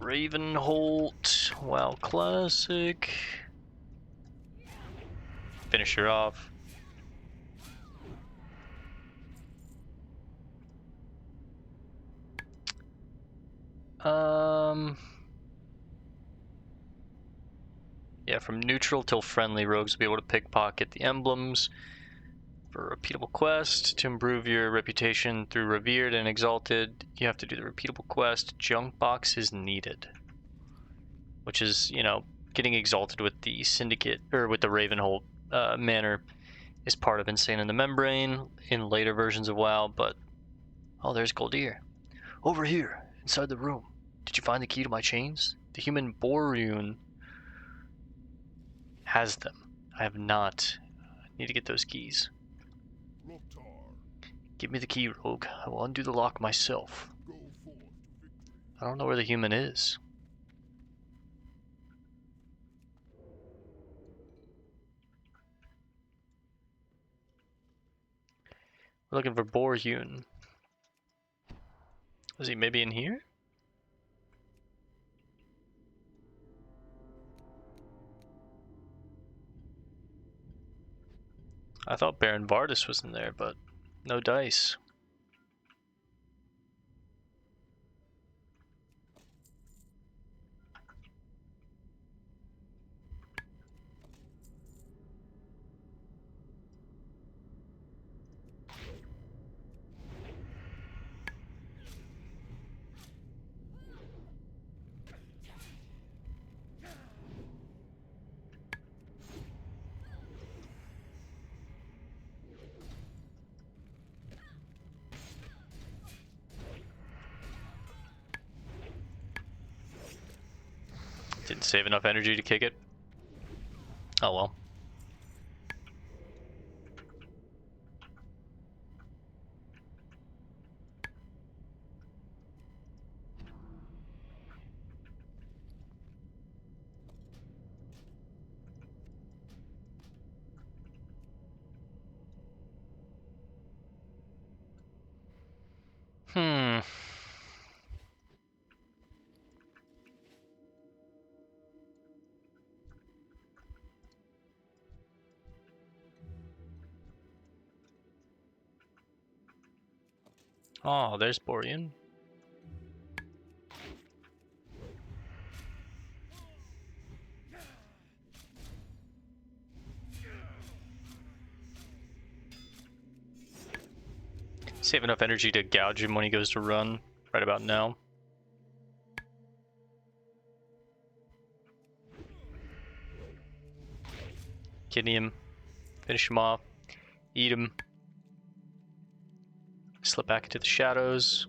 Ravenholt, wow, classic. Finish her off. Yeah, from neutral till friendly, rogues will be able to pickpocket the emblems. For a repeatable quest, to improve your reputation through Revered and Exalted, you have to do the repeatable quest. Junk box is needed. Which is, you know, getting exalted with the Syndicate, or with the Ravenhold manor is part of Insane in the Membrane in later versions of WoW, but... Oh, there's Gol'dir. Over here, inside the room. Did you find the key to my chains? The human Borhuin has them. I have not. I need to get those keys. Give me the key, rogue. I will undo the lock myself. I don't know where the human is. We're looking for Borhuin. Is he maybe in here? I thought Baron Vardus was in there, but no dice. Didn't save enough energy to kick it. Oh well. Oh, there's Borhuin. Save enough energy to gouge him when he goes to run, right about now. Kidney him, finish him off, eat him, slip back into the shadows.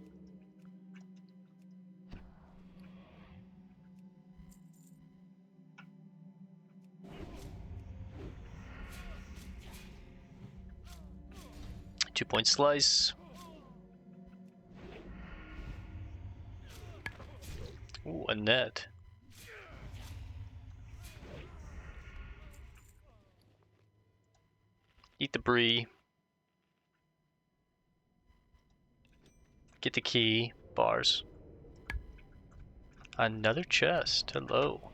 Two-point slice. Ooh, a net. Eat the brie. Get the key. Bars. Another chest. Hello.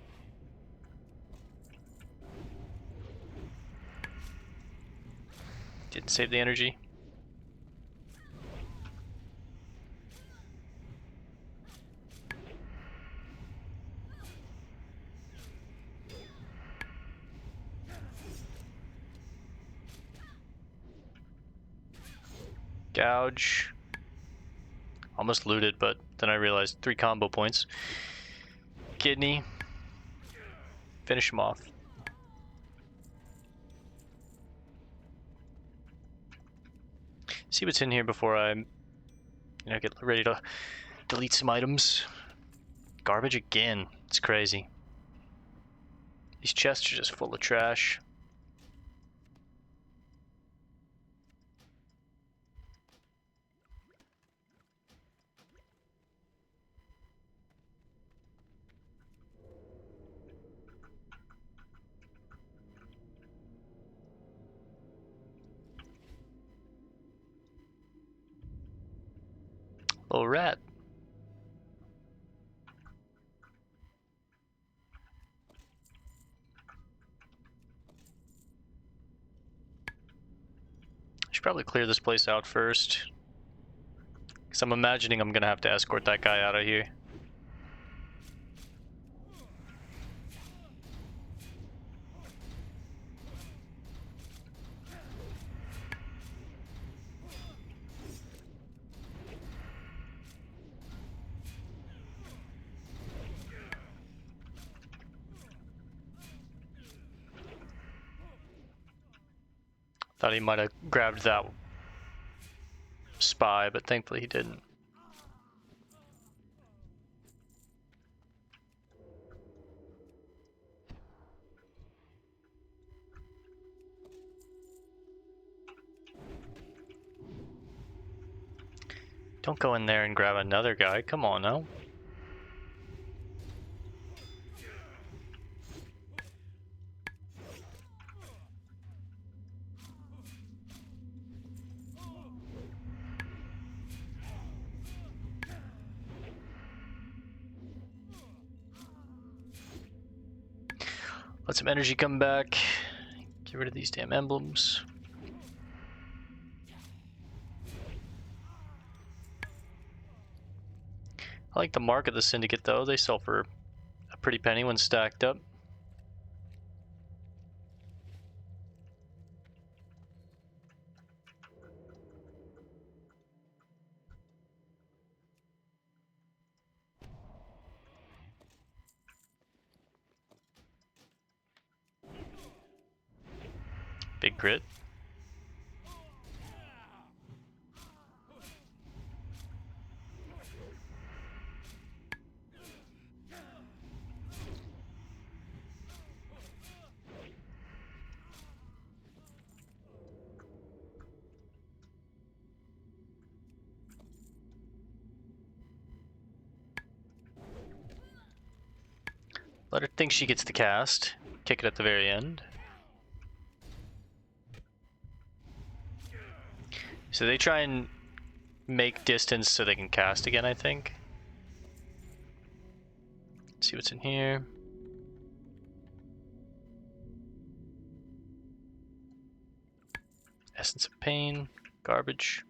Didn't save the energy. Gouge. Almost looted, but then I realized 3 combo points. Kidney. Finish him off. See what's in here before I get ready to delete some items. Garbage again. It's crazy. These chests are just full of trash. Little rat. Should probably clear this place out first, because I'm imagining I'm gonna have to escort that guy out of here. Thought he might have grabbed that spy, but thankfully he didn't. Don't go in there and grab another guy. Come on now. Let some energy come back. Get rid of these damn emblems. I like the mark of the Syndicate though. They sell for a pretty penny when stacked up. Big crit. Let her think she gets the cast. Kick it at the very end. So they try and make distance so they can cast again, I think. Let's see what's in here. Essence of Pain. Garbage.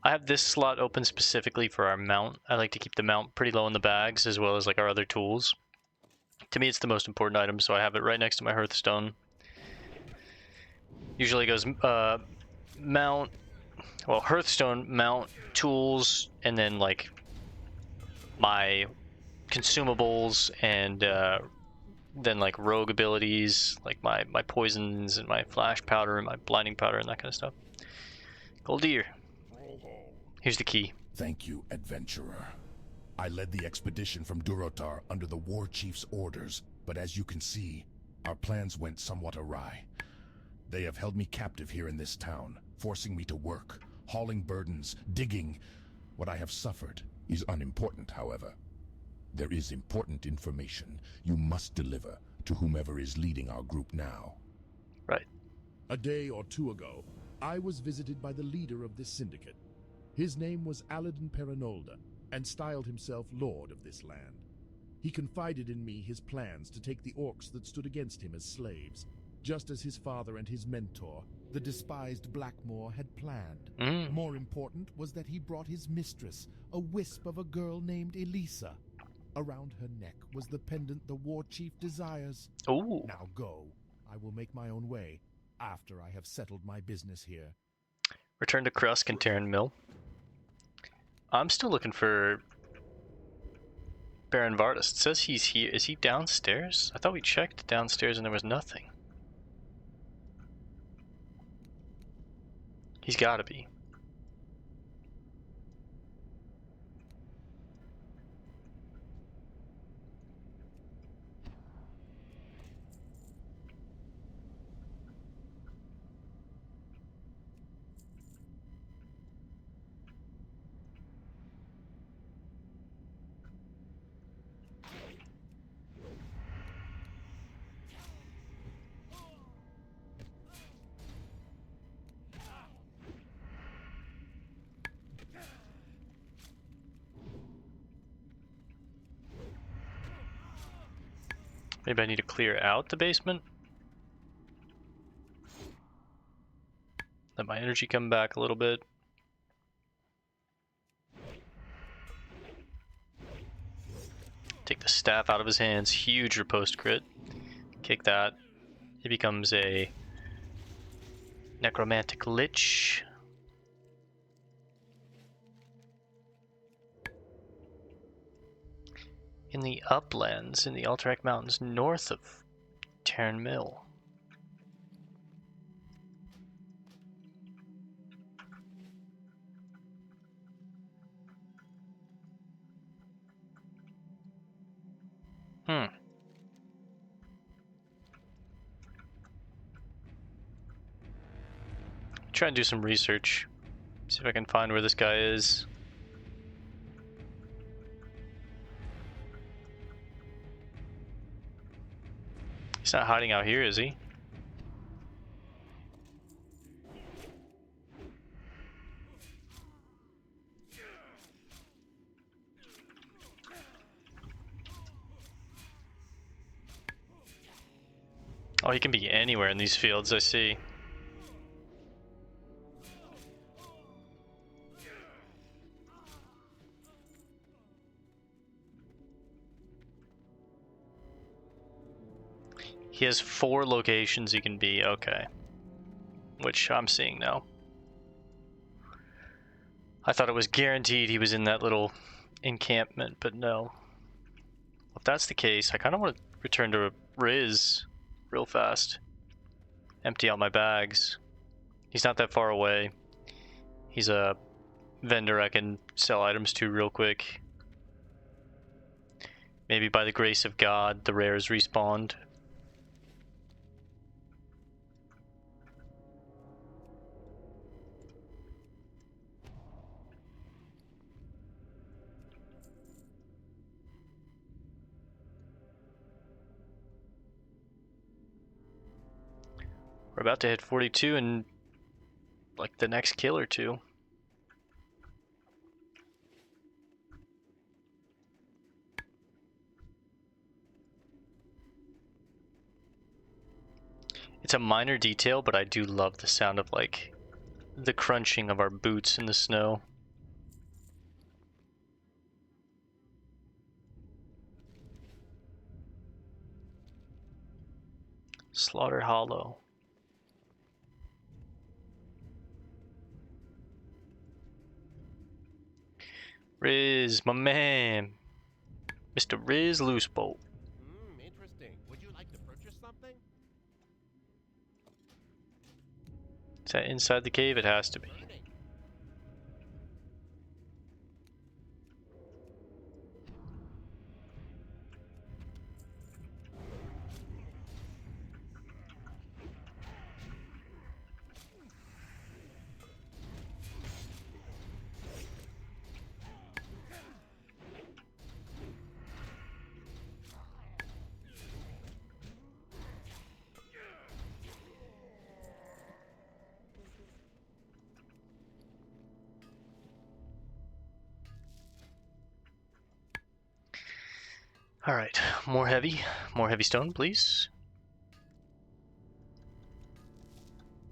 I have this slot open specifically for our mount. I like to keep the mount pretty low in the bags as well as like our other tools. To me it's the most important item, so I have it right next to my hearthstone. Usually goes mount, well, hearthstone, mount, tools, and then like my consumables, and then like rogue abilities, like my poisons and my flash powder and my blinding powder and that kind of stuff. Gol'dir. Here's the key. Thank you, adventurer. I led the expedition from Durotar under the war chief's orders, but as you can see, our plans went somewhat awry. They have held me captive here in this town, forcing me to work, hauling burdens, digging. What I have suffered is unimportant, however. There is important information you must deliver to whomever is leading our group now. Right. A day or two ago, I was visited by the leader of this syndicate. His name was Aladin Perenolda, and styled himself Lord of this land. He confided in me his plans to take the orcs that stood against him as slaves, just as his father and his mentor, the despised Blackmore, had planned. More important was that he brought his mistress, a wisp of a girl named Elisa. Around her neck was the pendant the war chief desires. Ooh. Now go. I will make my own way, after I have settled my business here. Return to Krusk and Tarren Mill. I'm still looking for Baron Vardus. It says he's here. Is he downstairs? I thought we checked downstairs and there was nothing. He's gotta be. Maybe I need to clear out the basement. Let my energy come back a little bit. Take the staff out of his hands. Huge riposte crit. Kick that. He becomes a necromantic lich. In the Uplands, in the Alterac Mountains, north of Tarren Mill. Try and do some research. See if I can find where this guy is. He's not hiding out here, is he? Oh, he can be anywhere in these fields, I see. He has 4 locations he can be, okay. Which I'm seeing now. I thought it was guaranteed he was in that little encampment, but no. If that's the case, I kind of want to return to Riz real fast. Empty out my bags. He's not that far away. He's a vendor I can sell items to real quick. Maybe by the grace of God, the rares respawned. We're about to hit 42 in like the next kill or two. It's a minor detail, but I do love the sound of like the crunching of our boots in the snow. Slaughter Hollow. Riz, my man. Mr. Riz Loosebolt. Interesting. Would you like to purchase something? Is that inside the cave? It has to be. Learning. Alright, more heavy stone, please.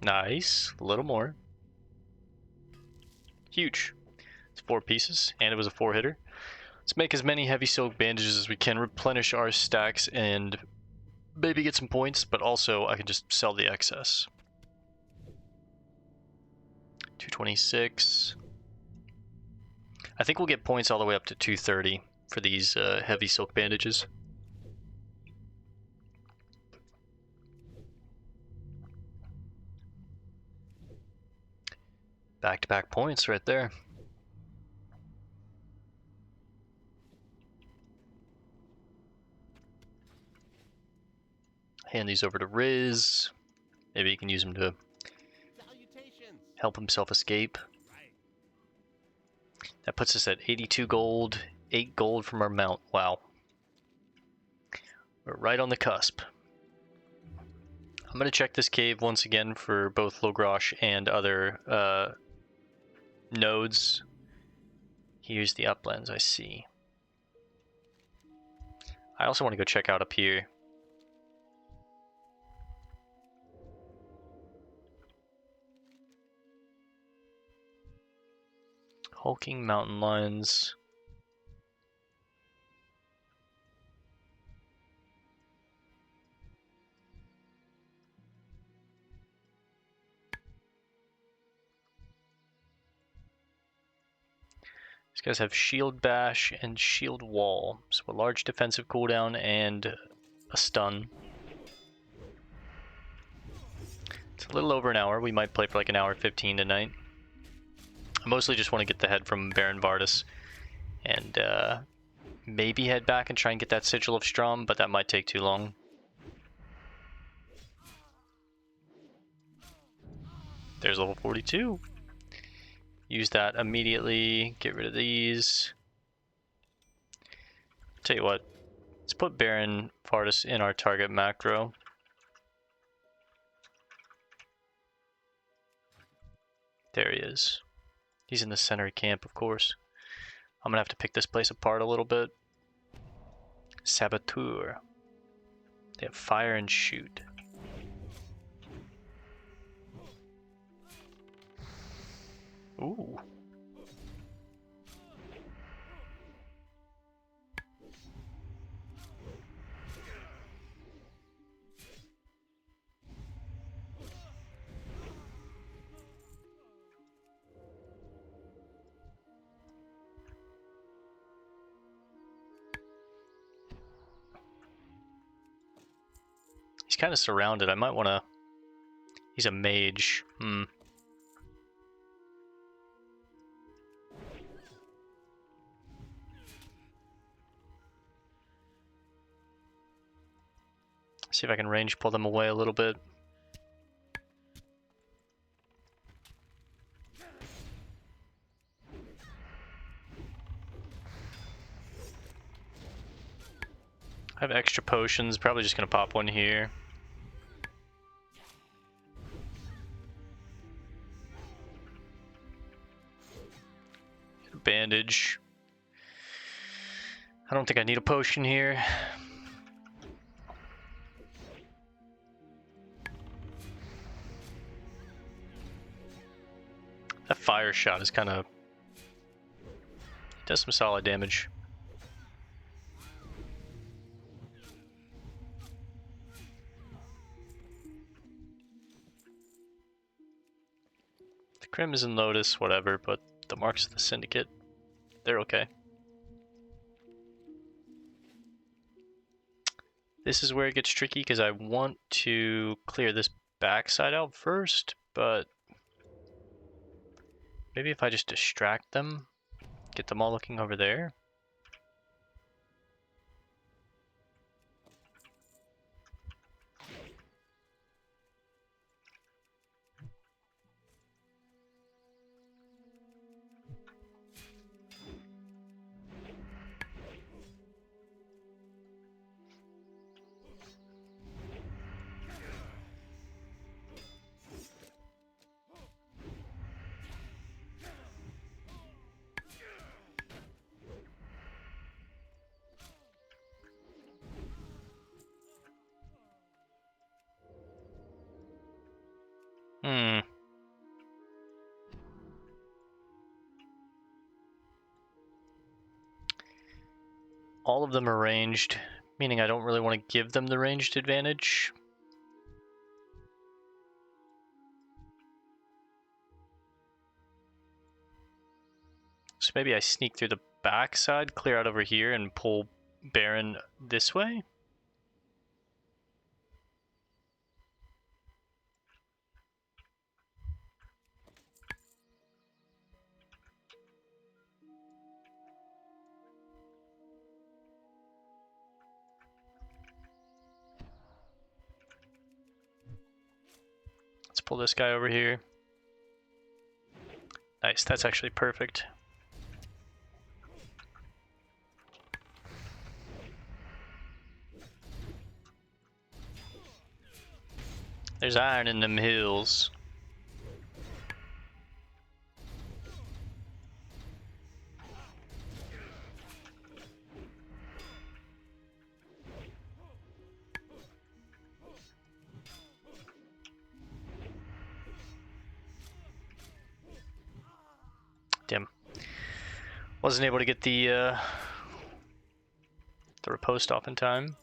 Nice, a little more. Huge. It's 4 pieces, and it was a 4-hitter. Let's make as many heavy silk bandages as we can, replenish our stacks, and maybe get some points, but also I can just sell the excess. 226. I think we'll get points all the way up to 230 for these heavy silk bandages. Back-to-back points right there. Hand these over to Riz. Maybe he can use them to Salutations. help himself escape. Right. That puts us at 82 gold, 8 gold from our mount. Wow. We're right on the cusp. I'm going to check this cave once again for both Logrosh and other nodes. Here's the Uplands, I see. I also want to go check out up here. Hulking mountain lions. Just guys have shield bash and shield wall. So a large defensive cooldown and a stun. It's a little over an hour. We might play for like an hour 15 tonight. I mostly just want to get the head from Baron Vardus and maybe head back and try and get that Sigil of Strom, but that might take too long. There's level 42. Use that immediately. Get rid of these. Tell you what, let's put Baron Vardus in our target macro. There he is. He's in the center camp, of course. I'm gonna have to pick this place apart a little bit. Saboteur. They have fire and shoot. Ooh. He's kind of surrounded. I might want to... He's a mage. See if I can range pull them away a little bit. I have extra potions, probably just gonna pop one here. Get a bandage. I don't think I need a potion here. That fire shot is kind of... does some solid damage. The Crimson Lotus, whatever, but the marks of the Syndicate, they're okay. This is where it gets tricky because I want to clear this backside out first, but maybe if I just distract them, get them all looking over there. All of them are ranged, meaning I don't really want to give them the ranged advantage. So maybe I sneak through the backside, clear out over here, and pull Baron this way? Let's pull this guy over here. Nice, that's actually perfect. There's iron in them hills. Damn. Wasn't able to get the riposte off in time.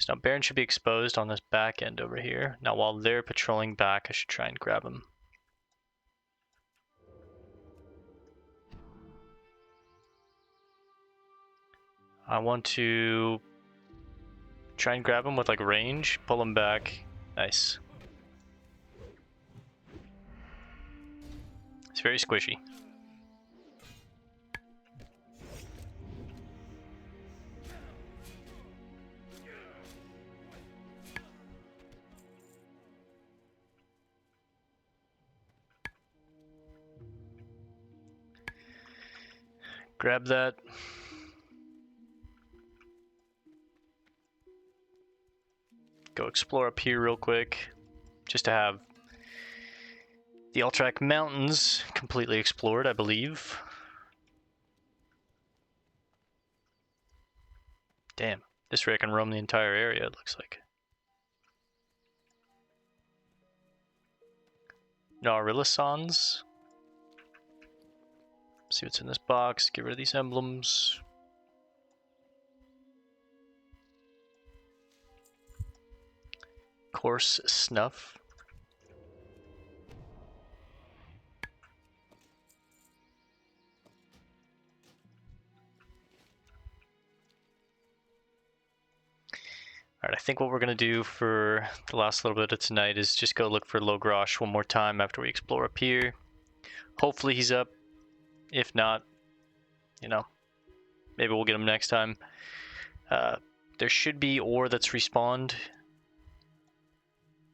So now Baron should be exposed on this back end over here. Now while they're patrolling back, I should try and grab him. I want to try and grab him with like range, pull him back. Nice. It's very squishy. Grab that. Go explore up here real quick, just to have the Alterac Mountains completely explored, I believe. Damn, this ray can roam the entire area, it looks like. Naurilisons. See what's in this box, get rid of these emblems. Coarse snuff. Alright, I think what we're going to do for the last little bit of tonight is just go look for Logrosh one more time after we explore up here. Hopefully he's up. If not, you know, maybe we'll get him next time. There should be ore that's respawned.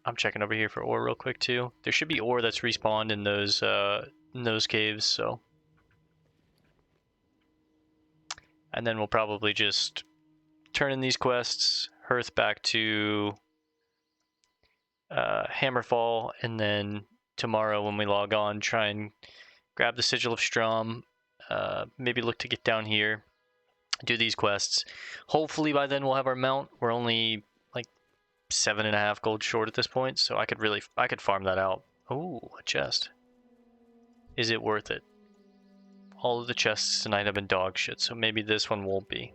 I'm checking over here for ore real quick too. There should be ore that's respawned in those caves, so. And then we'll probably just turn in these quests, hearth back to Hammerfall, and then tomorrow when we log on, try and grab the Sigil of Strom, maybe look to get down here, do these quests. Hopefully by then we'll have our mount. We're only like 7.5 gold short at this point, so I could farm that out. Ooh, a chest. Is it worth it? All of the chests tonight have been dog shit, so maybe this one won't be.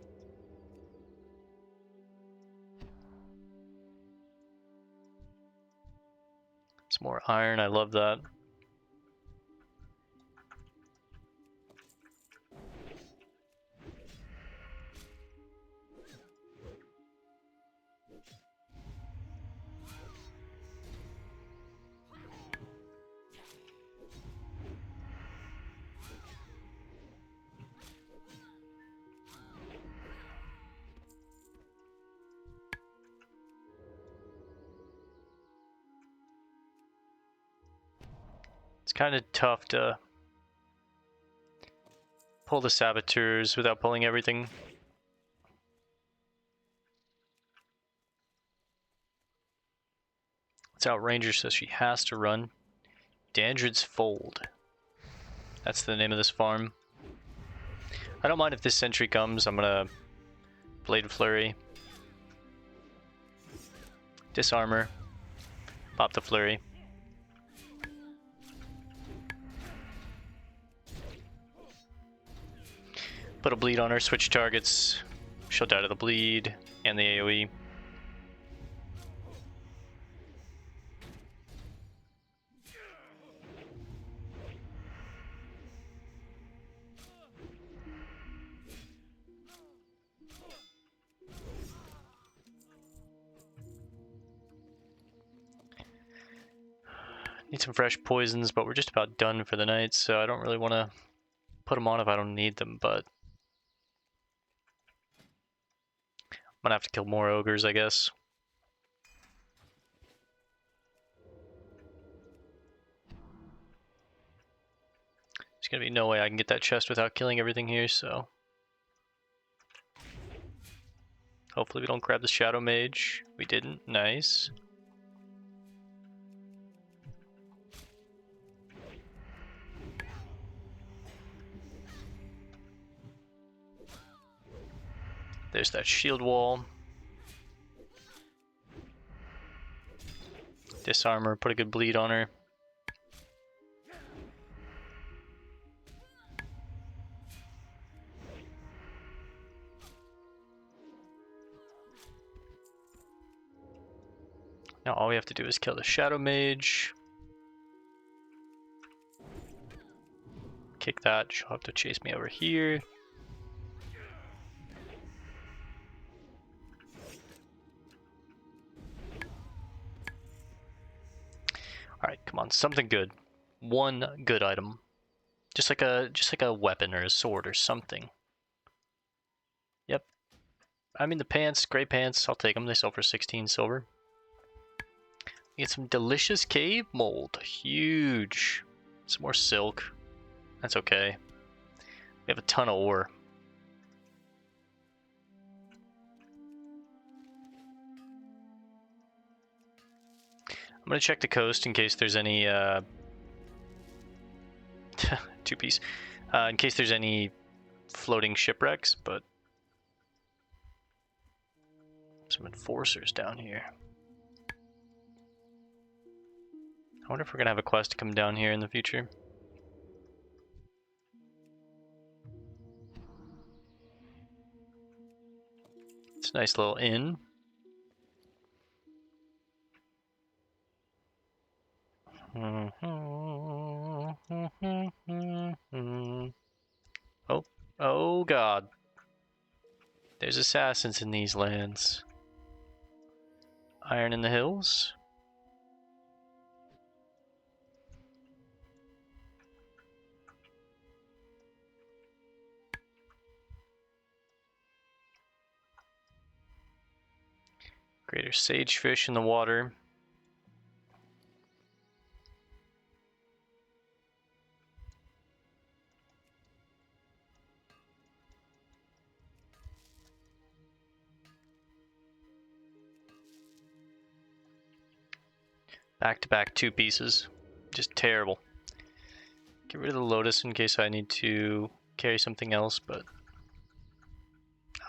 Some more iron, I love that. It's kind of tough to pull the saboteurs without pulling everything. It's Outranger, so she has to run. Dandrid's Fold. That's the name of this farm. I don't mind if this sentry comes. I'm gonna Blade Flurry. Disarmor. Pop the Flurry. Put a bleed on her, switch targets. She'll die to the bleed and the AoE. Need some fresh poisons, but we're just about done for the night, so I don't really want to put them on if I don't need them, but I'm gonna have to kill more ogres, I guess. There's gonna be no way I can get that chest without killing everything here, so hopefully we don't grab the Shadow Mage. We didn't. Nice. There's that shield wall. Disarmor, put a good bleed on her. Now all we have to do is kill the Shadow Mage. Kick that, she'll have to chase me over here. Alright, come on, something good. One good item. Just like a weapon or a sword or something. Yep. I mean the pants, gray pants, I'll take them. They sell for 16 silver. Get some delicious cave mold. Huge. Some more silk. That's okay. We have a ton of ore. I'm gonna check the coast in case there's any two-piece. In case there's any floating shipwrecks, but some enforcers down here. I wonder if we're gonna have a quest to come down here in the future. It's a nice little inn. Oh God. There's assassins in these lands. Iron in the hills. Greater sagefish in the water. Back-to-back two pieces. Just terrible. Get rid of the lotus in case I need to carry something else, but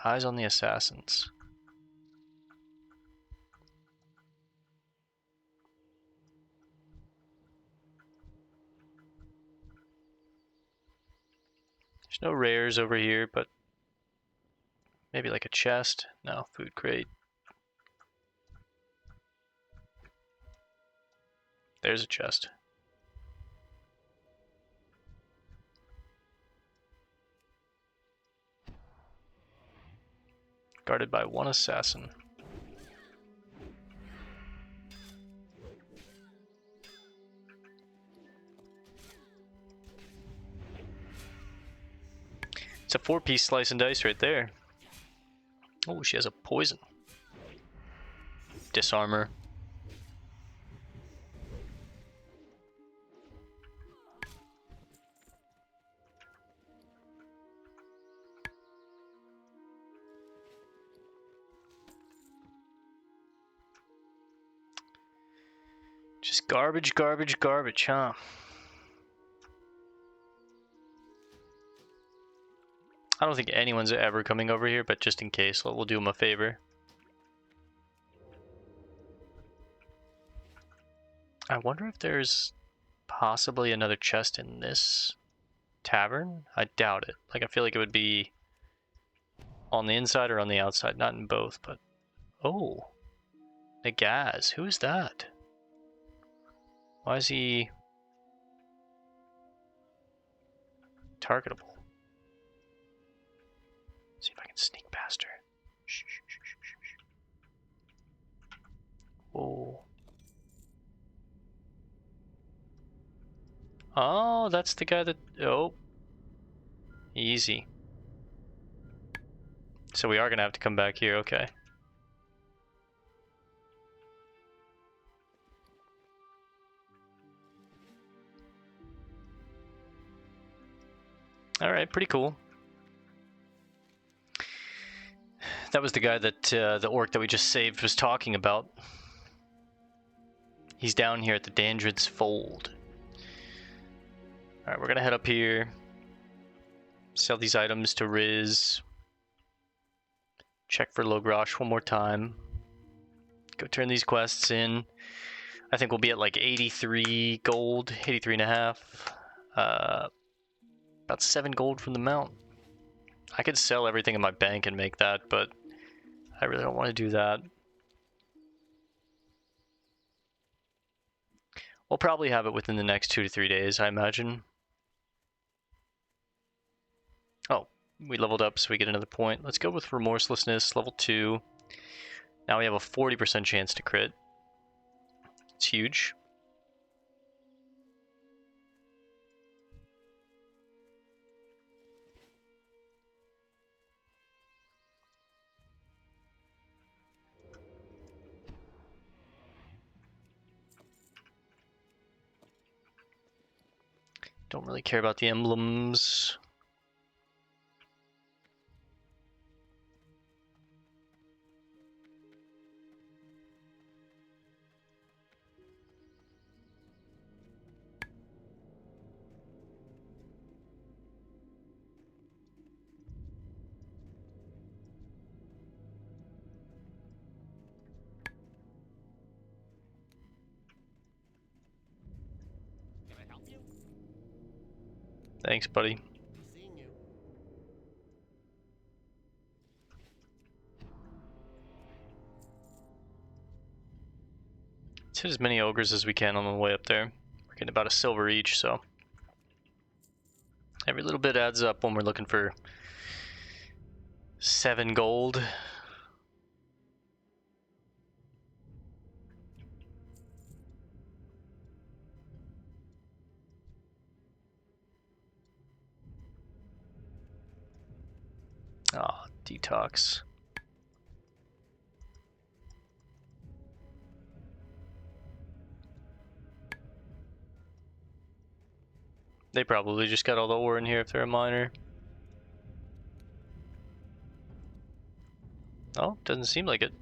eyes on the assassins. There's no rares over here, but maybe like a chest. No, food crate. There's a chest. Guarded by one assassin. It's a 4-piece slice and dice right there. Oh, she has a poison. Disarmor. Just garbage, garbage, garbage, huh? I don't think anyone's ever coming over here, but just in case, we'll do them a favor. I wonder if there's possibly another chest in this tavern? I doubt it. Like, I feel like it would be on the inside or on the outside, not in both, but... Oh. Nagaz, who is that? Why is he targetable? See if I can sneak past her. Shh, shh, shh, shh, shh. Whoa. Oh, that's the guy that... Oh. Easy. So we are going to have to come back here, okay. Alright, pretty cool. That was the guy that the orc that we just saved was talking about. He's down here at the Dandrid's Fold. Alright, we're gonna head up here. Sell these items to Riz. Check for Logrosh one more time. Go turn these quests in. I think we'll be at like 83 gold, 83 and a half. About 7 gold from the mount. I could sell everything in my bank and make that, but I really don't want to do that. We'll probably have it within the next 2 to 3 days, I imagine. Oh, we leveled up, so we get another point. Let's go with Remorselessness, level 2. Now we have a 40% chance to crit. It's huge. Don't really care about the emblems. Can I help you? Thanks, buddy. Be seeing you. Let's hit as many ogres as we can on the way up there. We're getting about a silver each, so every little bit adds up when we're looking for 7 gold. Ah, detox. They probably just got all the ore in here if they're a miner. Oh, doesn't seem like it.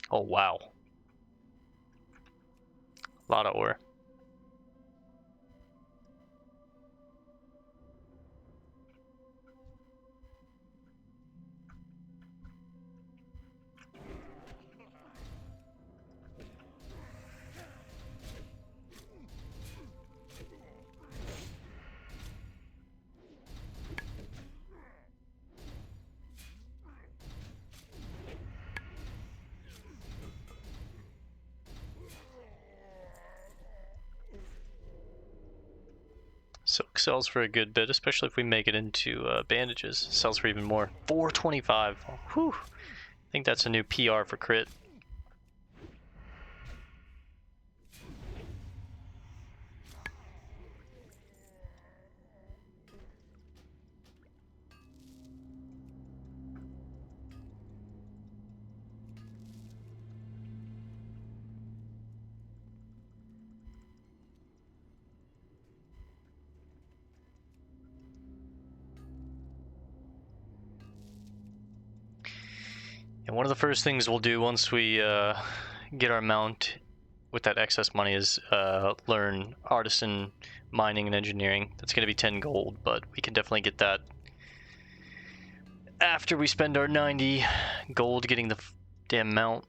Oh, wow. A lot of ore. Silk sells for a good bit, especially if we make it into bandages. Sells for even more. 425. Whew. I think that's a new PR for crit. And one of the first things we'll do once we get our mount with that excess money is learn artisan mining and engineering. That's going to be 10 gold, but we can definitely get that after we spend our 90 gold getting the damn mount.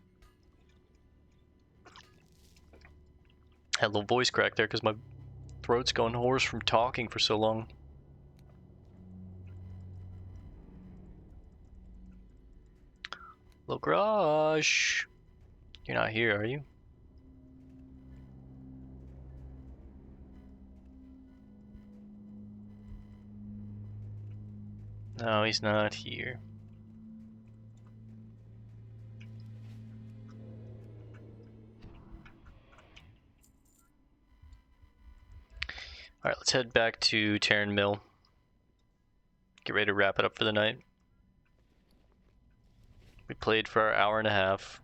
Had a little voice crack there because my throat's going hoarse from talking for so long. Hello, Garage. You're not here, are you? No, he's not here. Alright, let's head back to Tarren Mill. Get ready to wrap it up for the night. We played for an hour and a half.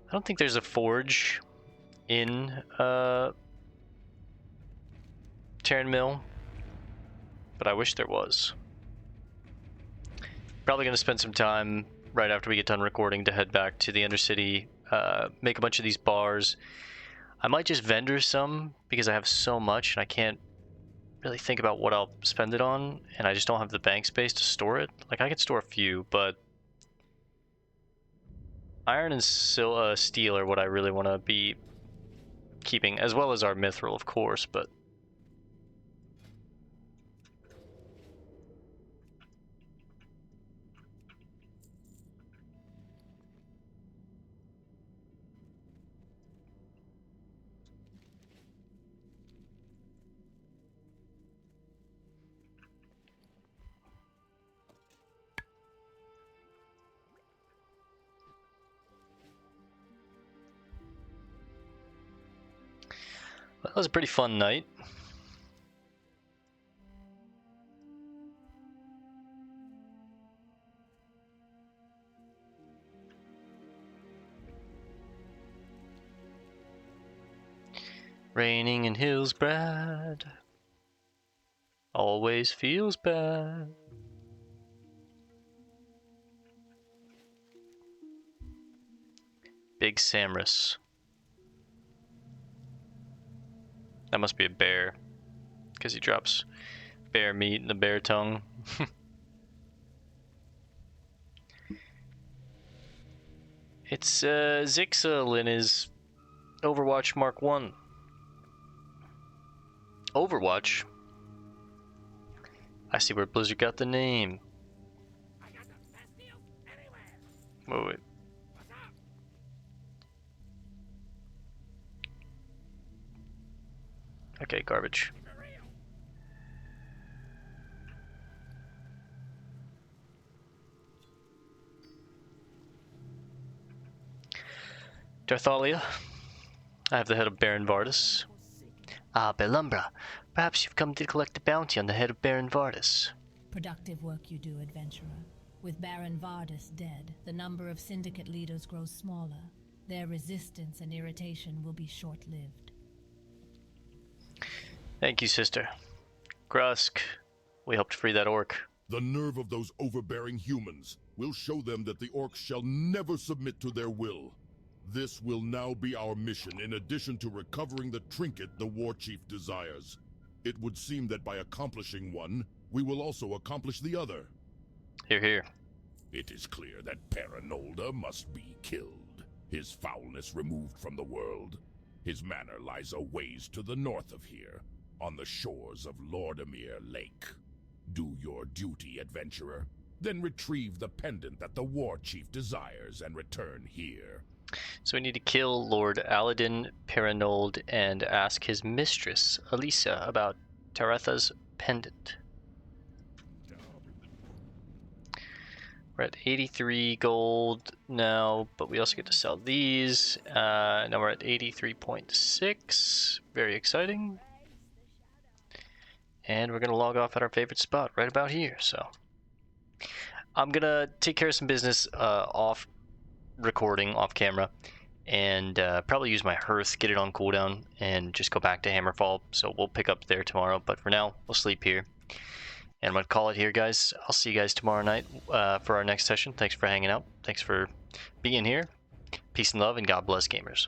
I don't think there's a forge in Tarren Mill, but I wish there was. Probably going to spend some time right after we get done recording to head back to the Undercity, make a bunch of these bars. I might just vendor some because I have so much and I can't really think about what I'll spend it on, and I just don't have the bank space to store it. Like, I could store a few, but iron and steel are what I really want to be keeping, as well as our mithril, of course, but that was a pretty fun night. Raining in Hillsbrad always feels bad. Big Samris. That must be a bear, because he drops bear meat and the bear tongue. It's Zixel in his Overwatch Mark 1. Overwatch? I see where Blizzard got the name. I got the best deals anywhere. Wait. What's up? Okay, garbage. For real. Darthalia, I have the head of Baron Vardus. Ah, Belumbra, perhaps you've come to collect a bounty on the head of Baron Vardus. Productive work you do, adventurer. With Baron Vardus dead, the number of Syndicate leaders grows smaller. Their resistance and irritation will be short-lived. Thank you, sister. Krusk, we hope to free that orc. The nerve of those overbearing humans. We'll show them that the orcs shall never submit to their will. This will now be our mission, in addition to recovering the trinket the war chief desires. It would seem that by accomplishing one, we will also accomplish the other. Hear, hear. It is clear that Paranolda must be killed, his foulness removed from the world. His manor lies a ways to the north of here, on the shores of Lordamere Lake. Do your duty, adventurer. Then retrieve the pendant that the war chief desires and return here. So we need to kill Lord Aladin Paranold and ask his mistress, Elisa, about Taretha's pendant. We're at 83 gold now, but we also get to sell these. Now we're at 83.6. Very exciting. And we're going to log off at our favorite spot, right about here. So I'm going to take care of some business off recording, off camera, and probably use my hearth, get it on cooldown, and just go back to Hammerfall. So we'll pick up there tomorrow, but for now, we'll sleep here. And I'm going to call it here, guys. I'll see you guys tomorrow night for our next session. Thanks for hanging out. Thanks for being here. Peace and love, and God bless, gamers.